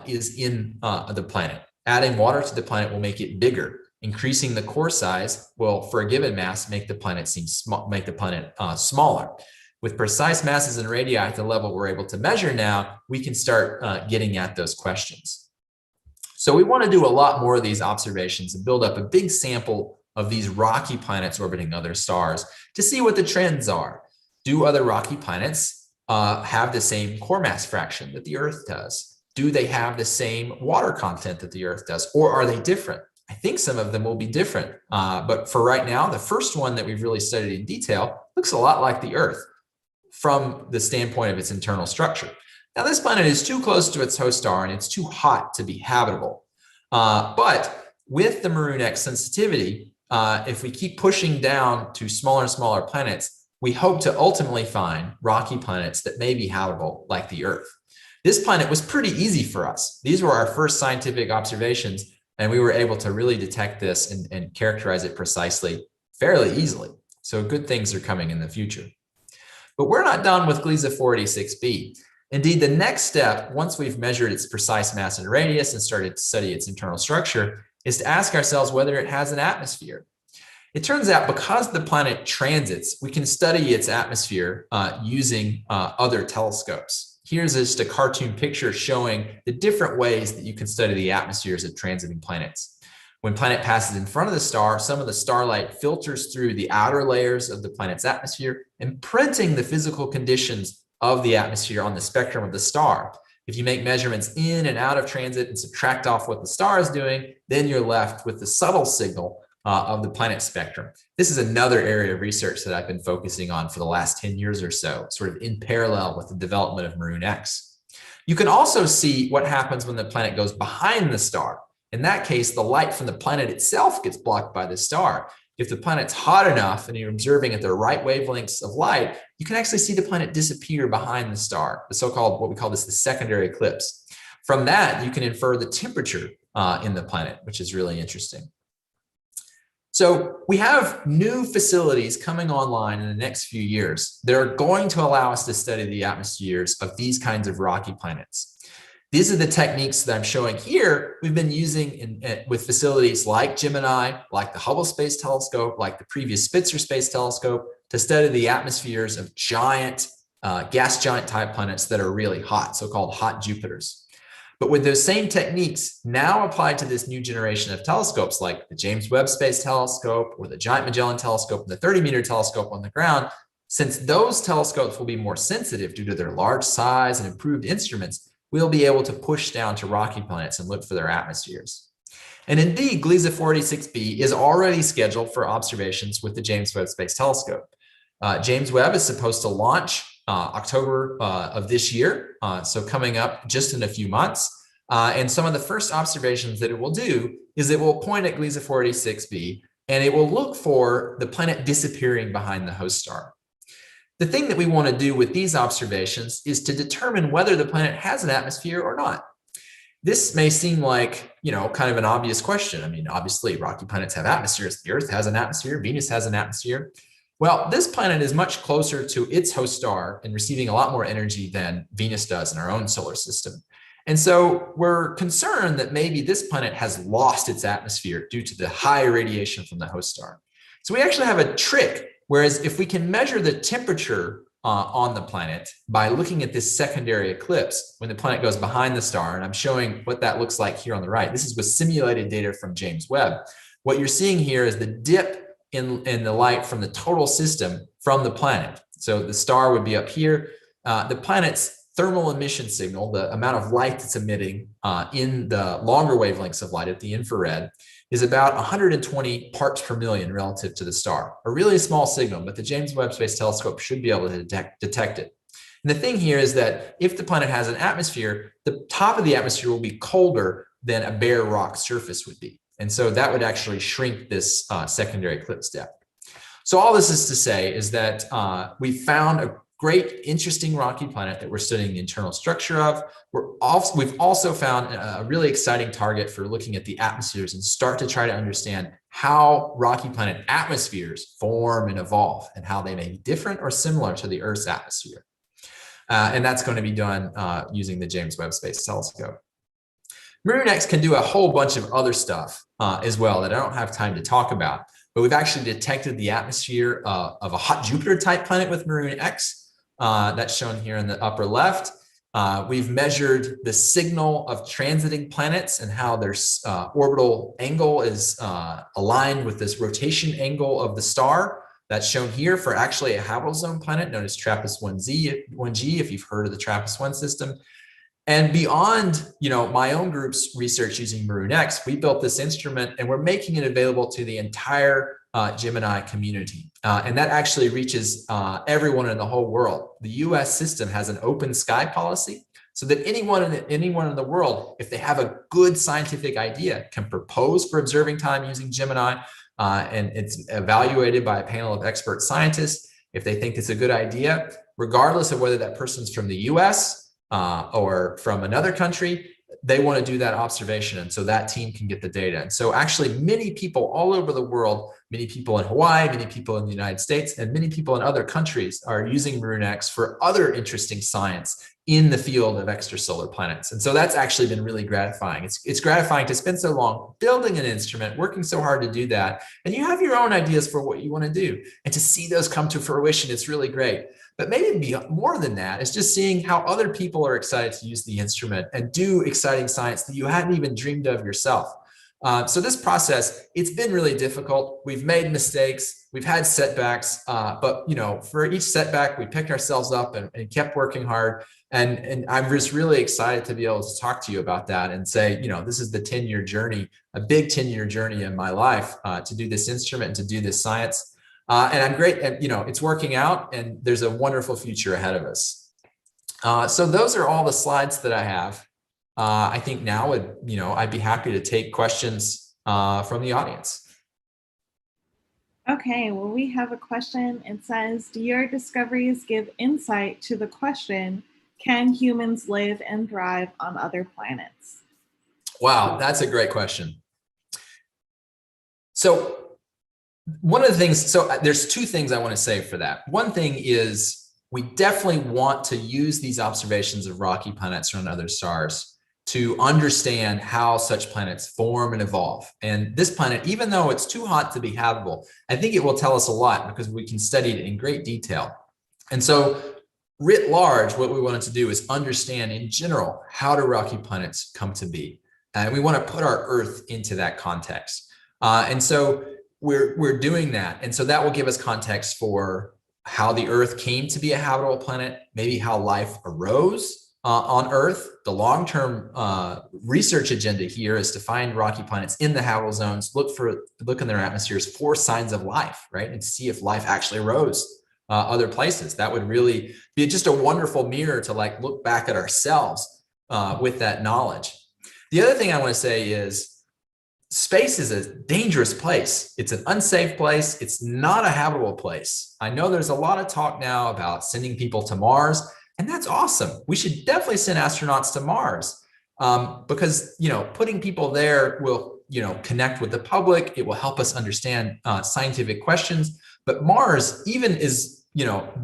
is in the planet? Adding water to the planet will make it bigger. Increasing the core size will, for a given mass, make the planet smaller. With precise masses and radii at the level we're able to measure now, we can start getting at those questions. So we want to do a lot more of these observations and build up a big sample of these rocky planets orbiting other stars to see what the trends are. Do other rocky planets have the same core mass fraction that the Earth does? Do they have the same water content that the Earth does, or are they different? I think some of them will be different, but for right now, the first one that we've really studied in detail looks a lot like the Earth from the standpoint of its internal structure. Now, this planet is too close to its host star and it's too hot to be habitable. But with the Maroon X sensitivity, if we keep pushing down to smaller and smaller planets, we hope to ultimately find rocky planets that may be habitable like the Earth. This planet was pretty easy for us. These were our first scientific observations, and we were able to really detect this and characterize it precisely fairly easily. So good things are coming in the future. But we're not done with Gliese 486b. Indeed, the next step, once we've measured its precise mass and radius and started to study its internal structure, is to ask ourselves whether it has an atmosphere. It turns out because the planet transits, we can study its atmosphere using other telescopes. Here's just a cartoon picture showing the different ways that you can study the atmospheres of transiting planets. When planet passes in front of the star, some of the starlight filters through the outer layers of the planet's atmosphere, imprinting the physical conditions of the atmosphere on the spectrum of the star. If you make measurements in and out of transit and subtract off what the star is doing, then you're left with the subtle signal of the planet spectrum. This is another area of research that I've been focusing on for the last 10 years or so, sort of in parallel with the development of Maroon X. You can also see what happens when the planet goes behind the star. In that case, the light from the planet itself gets blocked by the star. If the planet's hot enough and you're observing at the right wavelengths of light, you can actually see the planet disappear behind the star, the so-called, what we call this, the secondary eclipse. From that, you can infer the temperature in the planet, which is really interesting. So we have new facilities coming online in the next few years that are going to allow us to study the atmospheres of these kinds of rocky planets. These are the techniques that I'm showing here we've been using with facilities like Gemini, like the Hubble Space Telescope, like the previous Spitzer Space Telescope, to study the atmospheres of giant, gas giant type planets that are really hot, so-called hot Jupiters. But with those same techniques now applied to this new generation of telescopes like the James Webb Space Telescope or the Giant Magellan Telescope and the 30-meter telescope on the ground, since those telescopes will be more sensitive due to their large size and improved instruments, we'll be able to push down to rocky planets and look for their atmospheres. And indeed, Gliese 46b is already scheduled for observations with the James Webb Space Telescope. James Webb is supposed to launch October of this year, so coming up just in a few months. And some of the first observations that it will do is it will point at Gliese 46b, and it will look for the planet disappearing behind the host star. The thing that we want to do with these observations is to determine whether the planet has an atmosphere or not. This may seem like, kind of an obvious question. I mean, obviously, rocky planets have atmospheres. The Earth has an atmosphere. Venus has an atmosphere. Well, this planet is much closer to its host star and receiving a lot more energy than Venus does in our own solar system. And so we're concerned that maybe this planet has lost its atmosphere due to the high radiation from the host star. So we actually have a trick. Whereas if we can measure the temperature on the planet by looking at this secondary eclipse when the planet goes behind the star, and I'm showing what that looks like here on the right. This is with simulated data from James Webb. What you're seeing here is the dip in the light from the total system from the planet. So the star would be up here. The planet's thermal emission signal, the amount of light it's emitting in the longer wavelengths of light at the infrared, is about 120 parts per million relative to the star. A really small signal, but the James Webb Space Telescope should be able to detect it. And the thing here is that if the planet has an atmosphere, the top of the atmosphere will be colder than a bare rock surface would be. And so that would actually shrink this secondary eclipse depth. So all this is to say is that we found a great, interesting rocky planet that we're studying the internal structure of. We've also found a really exciting target for looking at the atmospheres and start to try to understand how rocky planet atmospheres form and evolve and how they may be different or similar to the Earth's atmosphere. And that's going to be done using the James Webb Space Telescope. Maroon X can do a whole bunch of other stuff as well that I don't have time to talk about, but we've actually detected the atmosphere of a hot Jupiter type planet with Maroon X. That's shown here in the upper left. We've measured the signal of transiting planets and how their orbital angle is aligned with this rotation angle of the star. That's shown here for actually a habitable zone planet known as Trappist1 Z1G, if you've heard of the Trappist-1 system. And beyond, my own group's research using Maroon X, we built this instrument and we're making it available to the entire Gemini community. And that actually reaches everyone in the whole world. The US system has an open sky policy so that anyone in the world, if they have a good scientific idea, can propose for observing time using Gemini, and it's evaluated by a panel of expert scientists. If they think it's a good idea, regardless of whether that person's from the US or from another country, they want to do that observation. And so that team can get the data. And so actually many people all over the world Many people in Hawaii, many people in the United States, and many people in other countries are using Maroon X for other interesting science in the field of extrasolar planets. And so that's actually been really gratifying. It's gratifying to spend so long building an instrument, working so hard to do that, and you have your own ideas for what you want to do. And to see those come to fruition, it's really great. But maybe more than that is just seeing how other people are excited to use the instrument and do exciting science that you hadn't even dreamed of yourself. So this process, it's been really difficult. We've made mistakes, we've had setbacks, but for each setback, we picked ourselves up and kept working hard. And I'm just really excited to be able to talk to you about that and say, this is the 10-year journey, a big 10-year journey in my life to do this instrument and to do this science. And I'm great, and it's working out, and there's a wonderful future ahead of us. So those are all the slides that I have. I think now I'd be happy to take questions from the audience. Okay, well, we have a question. It says, do your discoveries give insight to the question, can humans live and thrive on other planets? Wow, that's a great question. So one of the things, there's two things I want to say for that. One thing is we definitely want to use these observations of rocky planets around other stars to understand how such planets form and evolve. And this planet, even though it's too hot to be habitable, I think it will tell us a lot because we can study it in great detail. And so writ large, what we wanted to do is understand in general, how do rocky planets come to be? And we want to put our Earth into that context. And so we're doing that. And so that will give us context for how the Earth came to be a habitable planet, maybe how life arose on Earth. The long-term research agenda here is to find rocky planets in the habitable zones, look in their atmospheres for signs of life, right? And see if life actually arose other places. That would really be just a wonderful mirror to look back at ourselves with that knowledge. The other thing I want to say is space is a dangerous place. It's an unsafe place. It's not a habitable place. I know there's a lot of talk now about sending people to Mars, and that's awesome. We should definitely send astronauts to Mars because, putting people there will, connect with the public. It will help us understand scientific questions. But Mars, even as,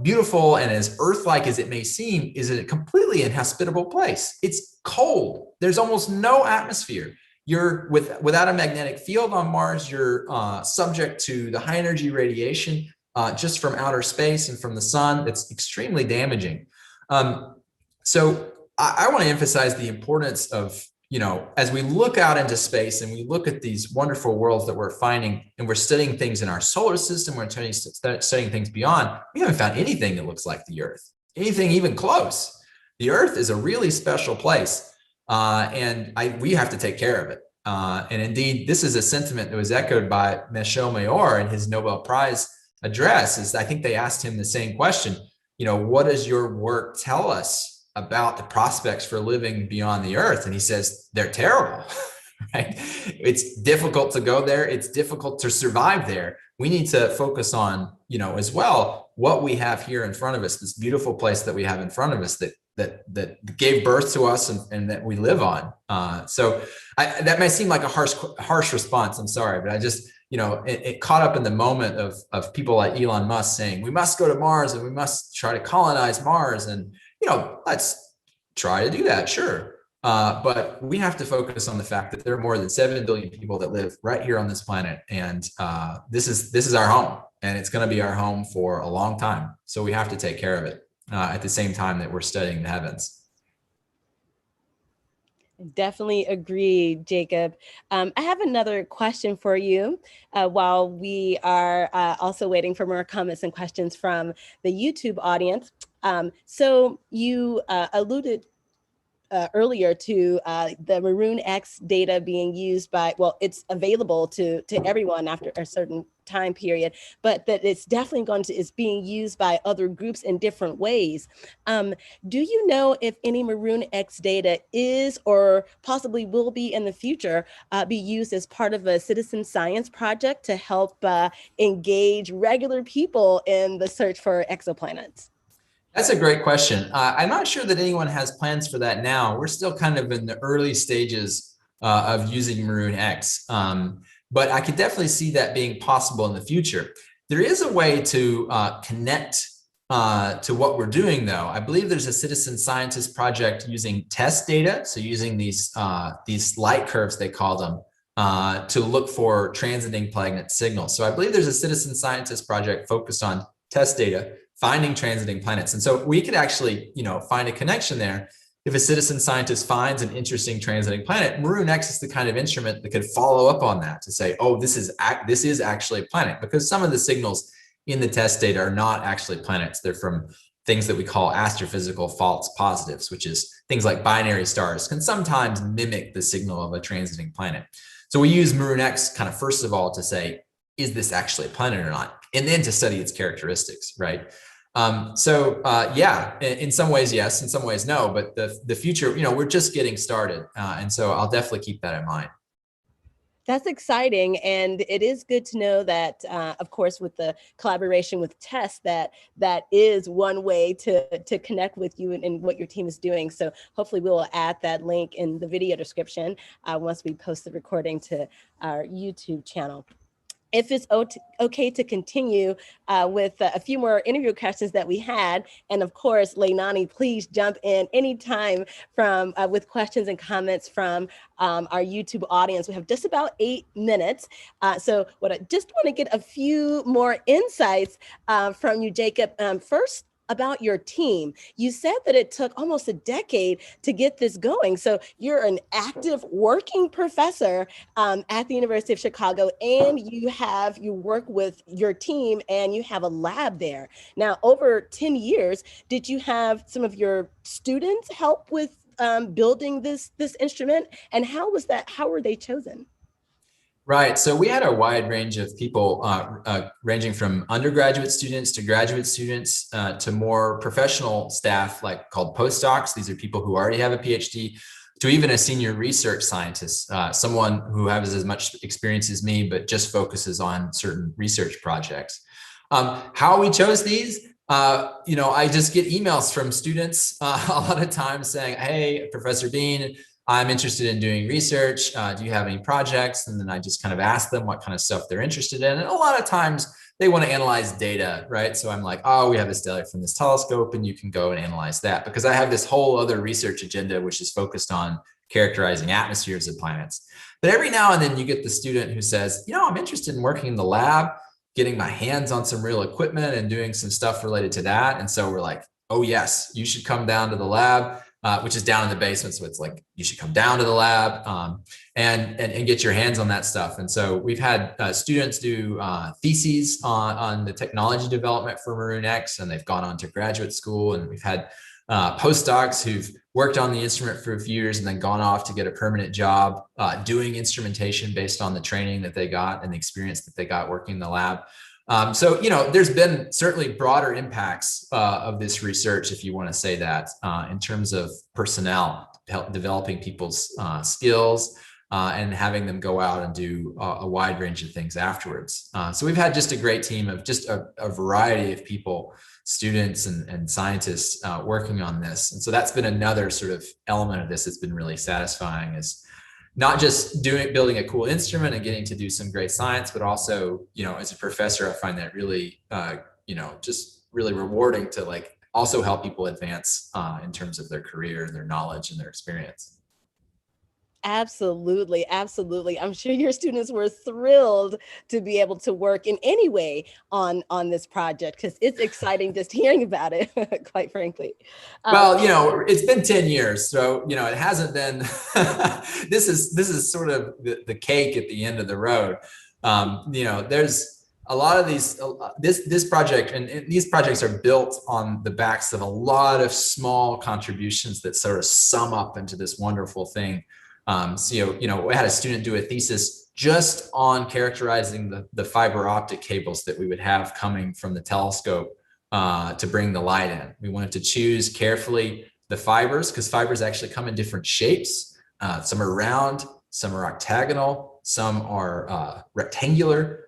beautiful and as Earth-like as it may seem, is a completely inhospitable place. It's cold. There's almost no atmosphere. You're without a magnetic field on Mars, you're subject to the high energy radiation just from outer space and from the sun. That's extremely damaging. So I want to emphasize the importance of, as we look out into space and we look at these wonderful worlds that we're finding and we're studying things in our solar system, we're studying things beyond, we haven't found anything that looks like the Earth, anything even close. The Earth is a really special place. And we have to take care of it. And indeed, this is a sentiment that was echoed by Michel Mayor in his Nobel Prize address. I think they asked him the same question, what does your work tell us about the prospects for living beyond the Earth? And he says, they're terrible, right? It's difficult to go there. It's difficult to survive there. We need to focus on, as well, what we have here in front of us, this beautiful place that we have in front of us that gave birth to us and that we live on. So that may seem like a harsh response. I'm sorry, but I just, it caught up in the moment of people like Elon Musk saying, we must go to Mars and we must try to colonize Mars. And, let's try to do that. Sure. But we have to focus on the fact that there are more than 7 billion people that live right here on this planet. And this is our home, and it's going to be our home for a long time. So we have to take care of it. At the same time that we're studying the heavens. Definitely agree, Jacob. I have another question for you while we are also waiting for more comments and questions from the YouTube audience. So you alluded earlier to the Maroon X data being used by, well, it's available to everyone after a certain time period, but that it's definitely it's being used by other groups in different ways. Do you know if any Maroon X data is or possibly will be in the future be used as part of a citizen science project to help engage regular people in the search for exoplanets? That's a great question. I'm not sure that anyone has plans for that now. We're still kind of in the early stages of using Maroon X. but I could definitely see that being possible in the future. There is a way to connect to what we're doing, though. I believe there's a citizen scientist project using test data, so using these light curves, they call them, to look for transiting planet signals. So I believe there's a citizen scientist project focused on test data, finding transiting planets. And so we could actually, find a connection there. If a citizen scientist finds an interesting transiting planet, Maroon X is the kind of instrument that could follow up on that to say, oh, this is actually a planet, because some of the signals in the test data are not actually planets. They're from things that we call astrophysical false positives, which is things like binary stars can sometimes mimic the signal of a transiting planet. So we use Maroon X kind of first of all to say, is this actually a planet or not? And then to study its characteristics, right? Yeah, in some ways, yes, in some ways, no, but the future, we're just getting started. And so I'll definitely keep that in mind. That's exciting. And it is good to know that, of course, with the collaboration with TESS, that is one way to connect with you and what your team is doing. So hopefully we will add that link in the video description once we post the recording to our YouTube channel. If it's okay to continue with a few more interview questions that we had. And of course, Leilani, please jump in anytime with questions and comments from our YouTube audience. We have just about 8 minutes. So what I just want to get a few more insights from you, Jacob. First, about your team. You said that it took almost a decade to get this going. So you're an active working professor at the University of Chicago, and you work with your team and you have a lab there. Now, over 10 years, did you have some of your students help with building this instrument? And how was that? How were they chosen? Right. So we had a wide range of people ranging from undergraduate students to graduate students to more professional staff called postdocs. These are people who already have a PhD, to even a senior research scientist, someone who has as much experience as me, but just focuses on certain research projects. How we chose these, I just get emails from students a lot of times saying, hey, Professor Bean, I'm interested in doing research. Do you have any projects? And then I just kind of ask them what kind of stuff they're interested in. And a lot of times they want to analyze data, right? So I'm like, oh, we have this data from this telescope and you can go and analyze that, because I have this whole other research agenda, which is focused on characterizing atmospheres of planets. But every now and then you get the student who says, I'm interested in working in the lab, getting my hands on some real equipment and doing some stuff related to that. And so we're like, oh yes, you should come down to the lab. Which is down in the basement. So it's like, you should come down to the lab and get your hands on that stuff. And so we've had students do theses on the technology development for Maroon X, and they've gone on to graduate school. And we've had postdocs who've worked on the instrument for a few years and then gone off to get a permanent job doing instrumentation based on the training that they got and the experience that they got working in the lab. So, there's been certainly broader impacts of this research, if you want to say that, in terms of personnel, developing people's skills and having them go out and do a wide range of things afterwards. So we've had just a great team of just a variety of people, students and scientists working on this. And so that's been another sort of element of this that's been really satisfying, is not just building a cool instrument and getting to do some great science, but also, as a professor, I find that really, just really rewarding to also help people advance in terms of their career and their knowledge and their experience. Absolutely. Absolutely. I'm sure your students were thrilled to be able to work in any way on this project, because it's exciting just hearing about it, quite frankly. Well, it's been 10 years. So, it hasn't been, this is sort of the cake at the end of the road. There's a lot of this project, and these projects are built on the backs of a lot of small contributions that sort of sum up into this wonderful thing. We had a student do a thesis just on characterizing the fiber optic cables that we would have coming from the telescope to bring the light in. We wanted to choose carefully the fibers, because fibers actually come in different shapes. Some are round, some are octagonal, some are rectangular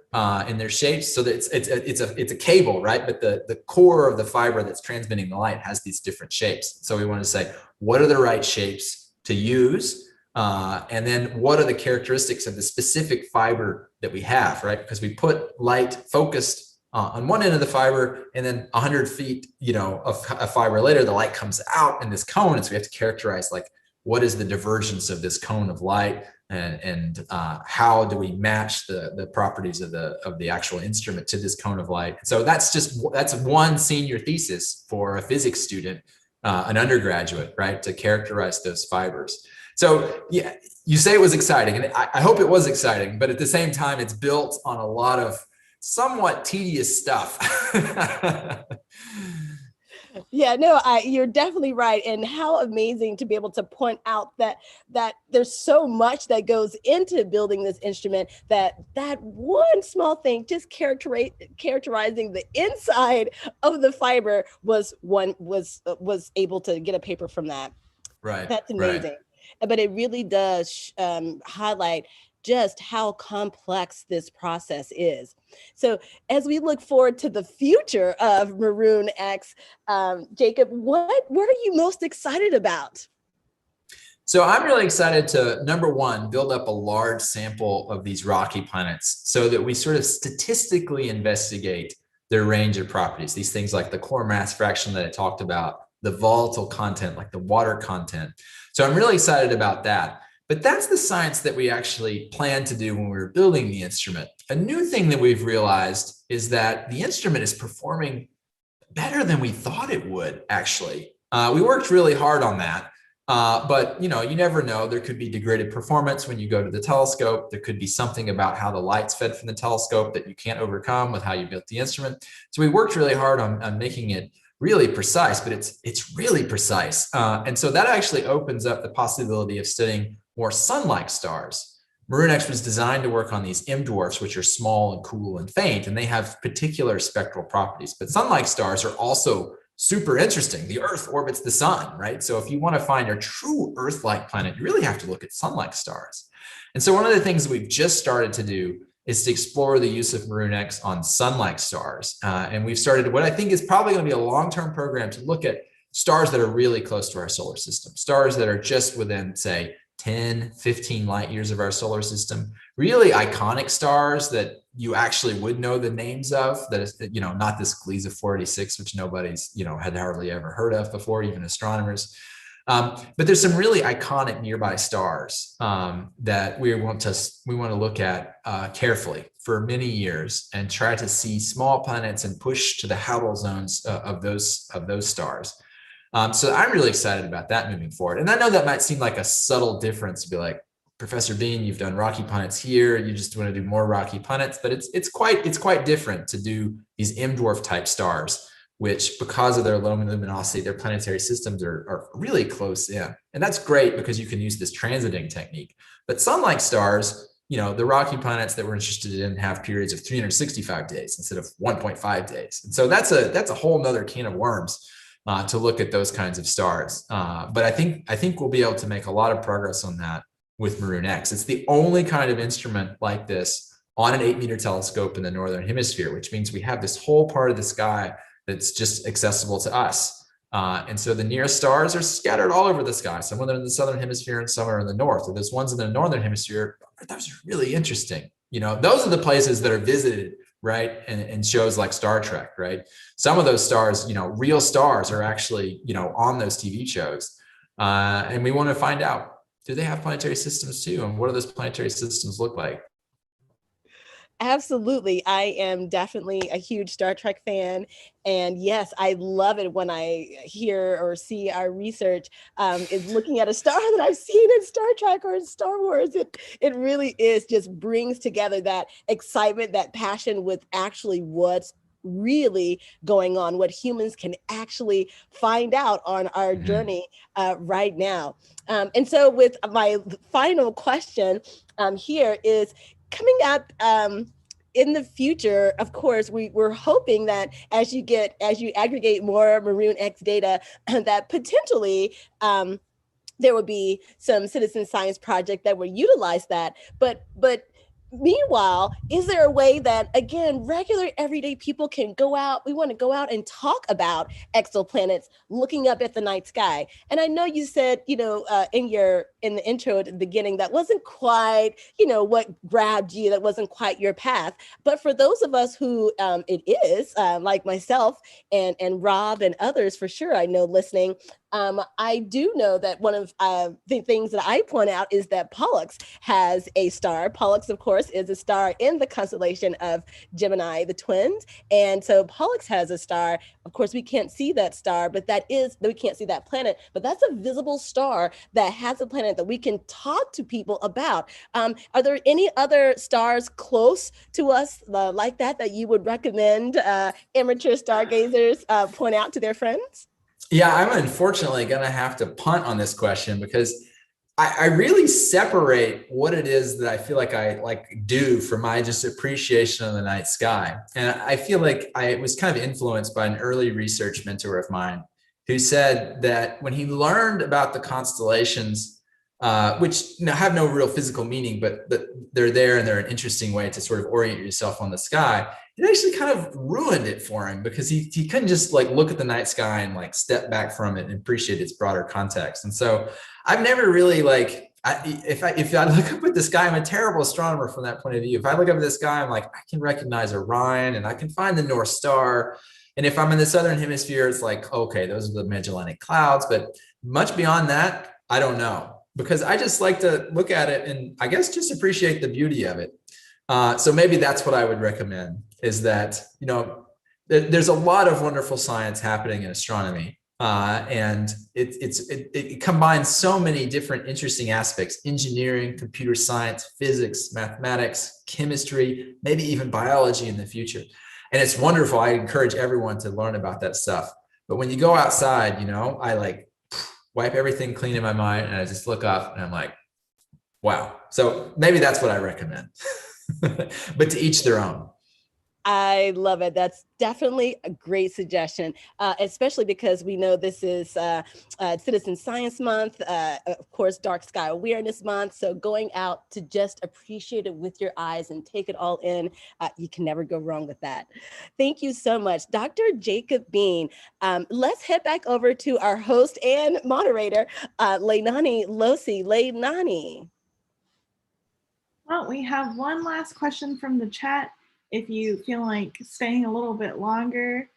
in their shapes. So that it's a cable, right? But the core of the fiber that's transmitting the light has these different shapes. So we wanted to say, what are the right shapes to use? And then what are the characteristics of the specific fiber that we have, right? Because we put light focused on one end of the fiber, and then 100 feet, of a fiber later, the light comes out in this cone. And so we have to characterize like, what is the divergence of this cone of light, and how do we match the properties of the actual instrument to this cone of light? So that's one senior thesis for a physics student, an undergraduate, right, to characterize those fibers. So yeah, you say it was exciting, and I hope it was exciting, but at the same time, it's built on a lot of somewhat tedious stuff. Yeah, no, you're definitely right. And how amazing to be able to point out that there's so much that goes into building this instrument, that one small thing, just characterizing the inside of the fiber, was able to get a paper from that. Right. That's amazing. Right. But it really does highlight just how complex this process is. So as we look forward to the future of Maroon X, Jacob, what are you most excited about? So I'm really excited to, number one, build up a large sample of these rocky planets so that we sort of statistically investigate their range of properties. These things like the core mass fraction that I talked about, the volatile content, like the water content. So I'm really excited about that. But that's the science that we actually planned to do when we were building the instrument. A new thing that we've realized is that the instrument is performing better than we thought it would, actually. We worked really hard on that. But you never know. There could be degraded performance when you go to the telescope. There could be something about how the light's fed from the telescope that you can't overcome with how you built the instrument. So we worked really hard on making it really precise, but it's really precise. And so that actually opens up the possibility of studying more sun-like stars. Maroon X was designed to work on these M dwarfs, which are small and cool and faint, and they have particular spectral properties. But sun-like stars are also super interesting. The Earth orbits the sun, right? So if you want to find a true Earth-like planet, you really have to look at sun-like stars. And so one of the things we've just started to do is to explore the use of Maroon X on sun-like stars. And we've started what I think is probably going to be a long-term program to look at stars that are really close to our solar system, stars that are just within, say, 10, 15 light years of our solar system, really iconic stars that you actually would know the names of, that is, not this Gliese 486, which nobody's, had hardly ever heard of before, even astronomers. But there's some really iconic nearby stars that we want to look at carefully for many years and try to see small planets and push to the habitable zones of those stars. So I'm really excited about that moving forward. And I know that might seem like a subtle difference to be like, Professor Bean, you've done rocky planets here, you just want to do more rocky planets, but it's quite different to do these M dwarf type stars, which because of their low luminosity, their planetary systems are really close in. And that's great because you can use this transiting technique. But sun-like stars, the rocky planets that we're interested in have periods of 365 days instead of 1.5 days. And so that's a whole nother can of worms to look at those kinds of stars. But I think we'll be able to make a lot of progress on that with Maroon X. It's the only kind of instrument like this on an 8-meter telescope in the Northern Hemisphere, which means we have this whole part of the sky that's just accessible to us. And so the nearest stars are scattered all over the sky. Some of them in the Southern Hemisphere and some are in the North. And those ones in the Northern Hemisphere, those are really interesting. Those are the places that are visited, right? And shows like Star Trek, right? Some of those stars, real stars are actually, on those TV shows. And we want to find out, do they have planetary systems too? And what do those planetary systems look like? Absolutely. I am definitely a huge Star Trek fan. And yes, I love it when I hear or see our research is looking at a star that I've seen in Star Trek or in Star Wars. It really just brings together that excitement, that passion with actually what's really going on, what humans can actually find out on our journey right now. And so with my final question here is, coming up in the future, of course, we're hoping that as you aggregate more Maroon X data, that potentially there will be some citizen science project that will utilize that. But Meanwhile, is there a way that, again, regular everyday people can go out? We want to go out and talk about exoplanets, looking up at the night sky. And I know you said, in the intro at the beginning, that wasn't quite, what grabbed you, that wasn't quite your path. But for those of us who it is, like myself and Rob and others, for sure, I know listening, I do know that one of the things that I point out is that Pollux has a star. Pollux, of course, is a star in the constellation of Gemini, the twins. And so Pollux has a star. Of course, we can't see that star, but we can't see that planet, but that's a visible star that has a planet that we can talk to people about. Are there any other stars close to us like that you would recommend amateur stargazers point out to their friends? Yeah, I'm unfortunately going to have to punt on this question because I really separate what it is that I feel like I do for my just appreciation of the night sky. And I feel like I was kind of influenced by an early research mentor of mine who said that when he learned about the constellations, which have no real physical meaning, but they're there and they're an interesting way to sort of orient yourself on the sky, it actually kind of ruined it for him because he couldn't just look at the night sky and step back from it and appreciate its broader context. And so I've never really if I look up at the sky, I'm a terrible astronomer from that point of view. If I look up at the sky, I'm like, I can recognize Orion and I can find the North Star. And if I'm in the Southern hemisphere, it's like, okay, those are the Magellanic Clouds. But much beyond that, I don't know, because I just like to look at it and I guess just appreciate the beauty of it. So maybe that's what I would recommend, is that, there's a lot of wonderful science happening in astronomy. And it combines so many different interesting aspects: engineering, computer science, physics, mathematics, chemistry, maybe even biology in the future. And it's wonderful. I encourage everyone to learn about that stuff. But when you go outside, I wipe everything clean in my mind and I just look up and I'm like, wow. So maybe that's what I recommend. But to each their own. I love it. That's definitely a great suggestion, especially because we know this is Citizen Science Month, of course, Dark Sky Awareness Month. So going out to just appreciate it with your eyes and take it all in, you can never go wrong with that. Thank you so much, Dr. Jacob Bean. Let's head back over to our host and moderator, Leilani Losi. Leilani. Well, we have one last question from the chat, if you feel like staying a little bit longer.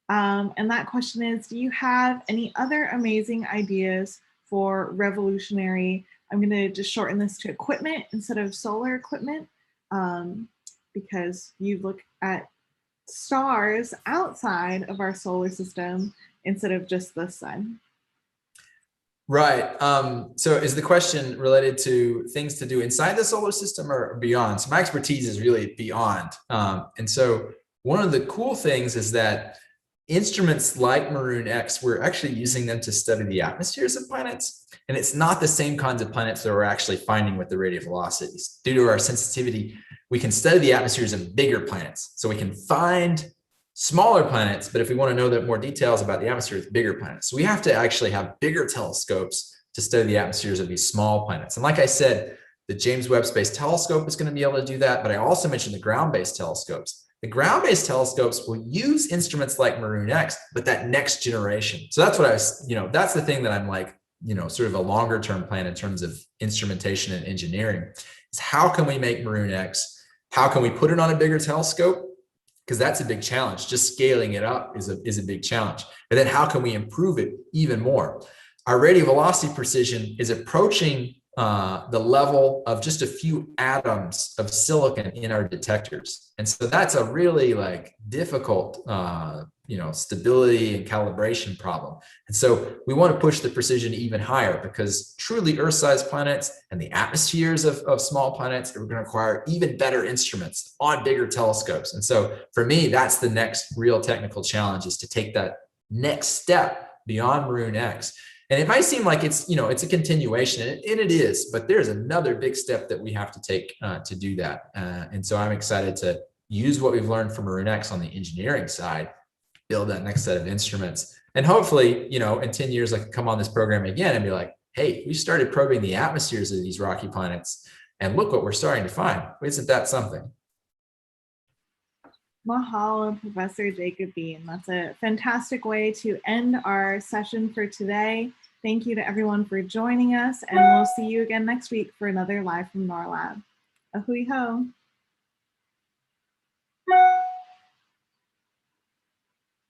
And that question is, do you have any other amazing ideas for revolutionary, I'm going to just shorten this to equipment instead of solar equipment, because you look at stars outside of our solar system instead of just the sun? Right. So is the question related to things to do inside the solar system or beyond? So my expertise is really beyond. And so one of the cool things is that instruments like Maroon X, we're actually using them to study the atmospheres of planets. And it's not the same kinds of planets that we're actually finding with the radial velocities. Due to our sensitivity, we can study the atmospheres of bigger planets. So we can find smaller planets, but if we want to know that more details about the atmosphere, it's bigger planets. So we have to actually have bigger telescopes to study the atmospheres of these small planets. And like I said, the James Webb Space Telescope is going to be able to do that, but I also mentioned the ground-based telescopes. The ground-based telescopes will use instruments like Maroon X, but that next generation. So that's what I was, that's the thing that I'm sort of a longer term plan in terms of instrumentation and engineering, is how can we make Maroon X? How can we put it on a bigger telescope? Because that's a big challenge. Just scaling it up is a big challenge. And then how can we improve it even more? Our radial velocity precision is approaching the level of just a few atoms of silicon in our detectors. And so that's a really difficult, stability and calibration problem. And so we want to push the precision even higher, because truly Earth-sized planets and the atmospheres of small planets are going to require even better instruments on bigger telescopes. And so for me, that's the next real technical challenge, is to take that next step beyond Maroon X. And it might seem like it's a continuation, and it is, but there's another big step that we have to take to do that. And so I'm excited to use what we've learned from Maroon X on the engineering side, build that next set of instruments. And hopefully, in 10 years, I can come on this program again and be like, hey, we started probing the atmospheres of these rocky planets. And look what we're starting to find. Isn't that something? Mahalo, Professor Jacob Bean. That's a fantastic way to end our session for today. Thank you to everyone for joining us, and we'll see you again next week for another Live from NOIRLab. Ahui ho.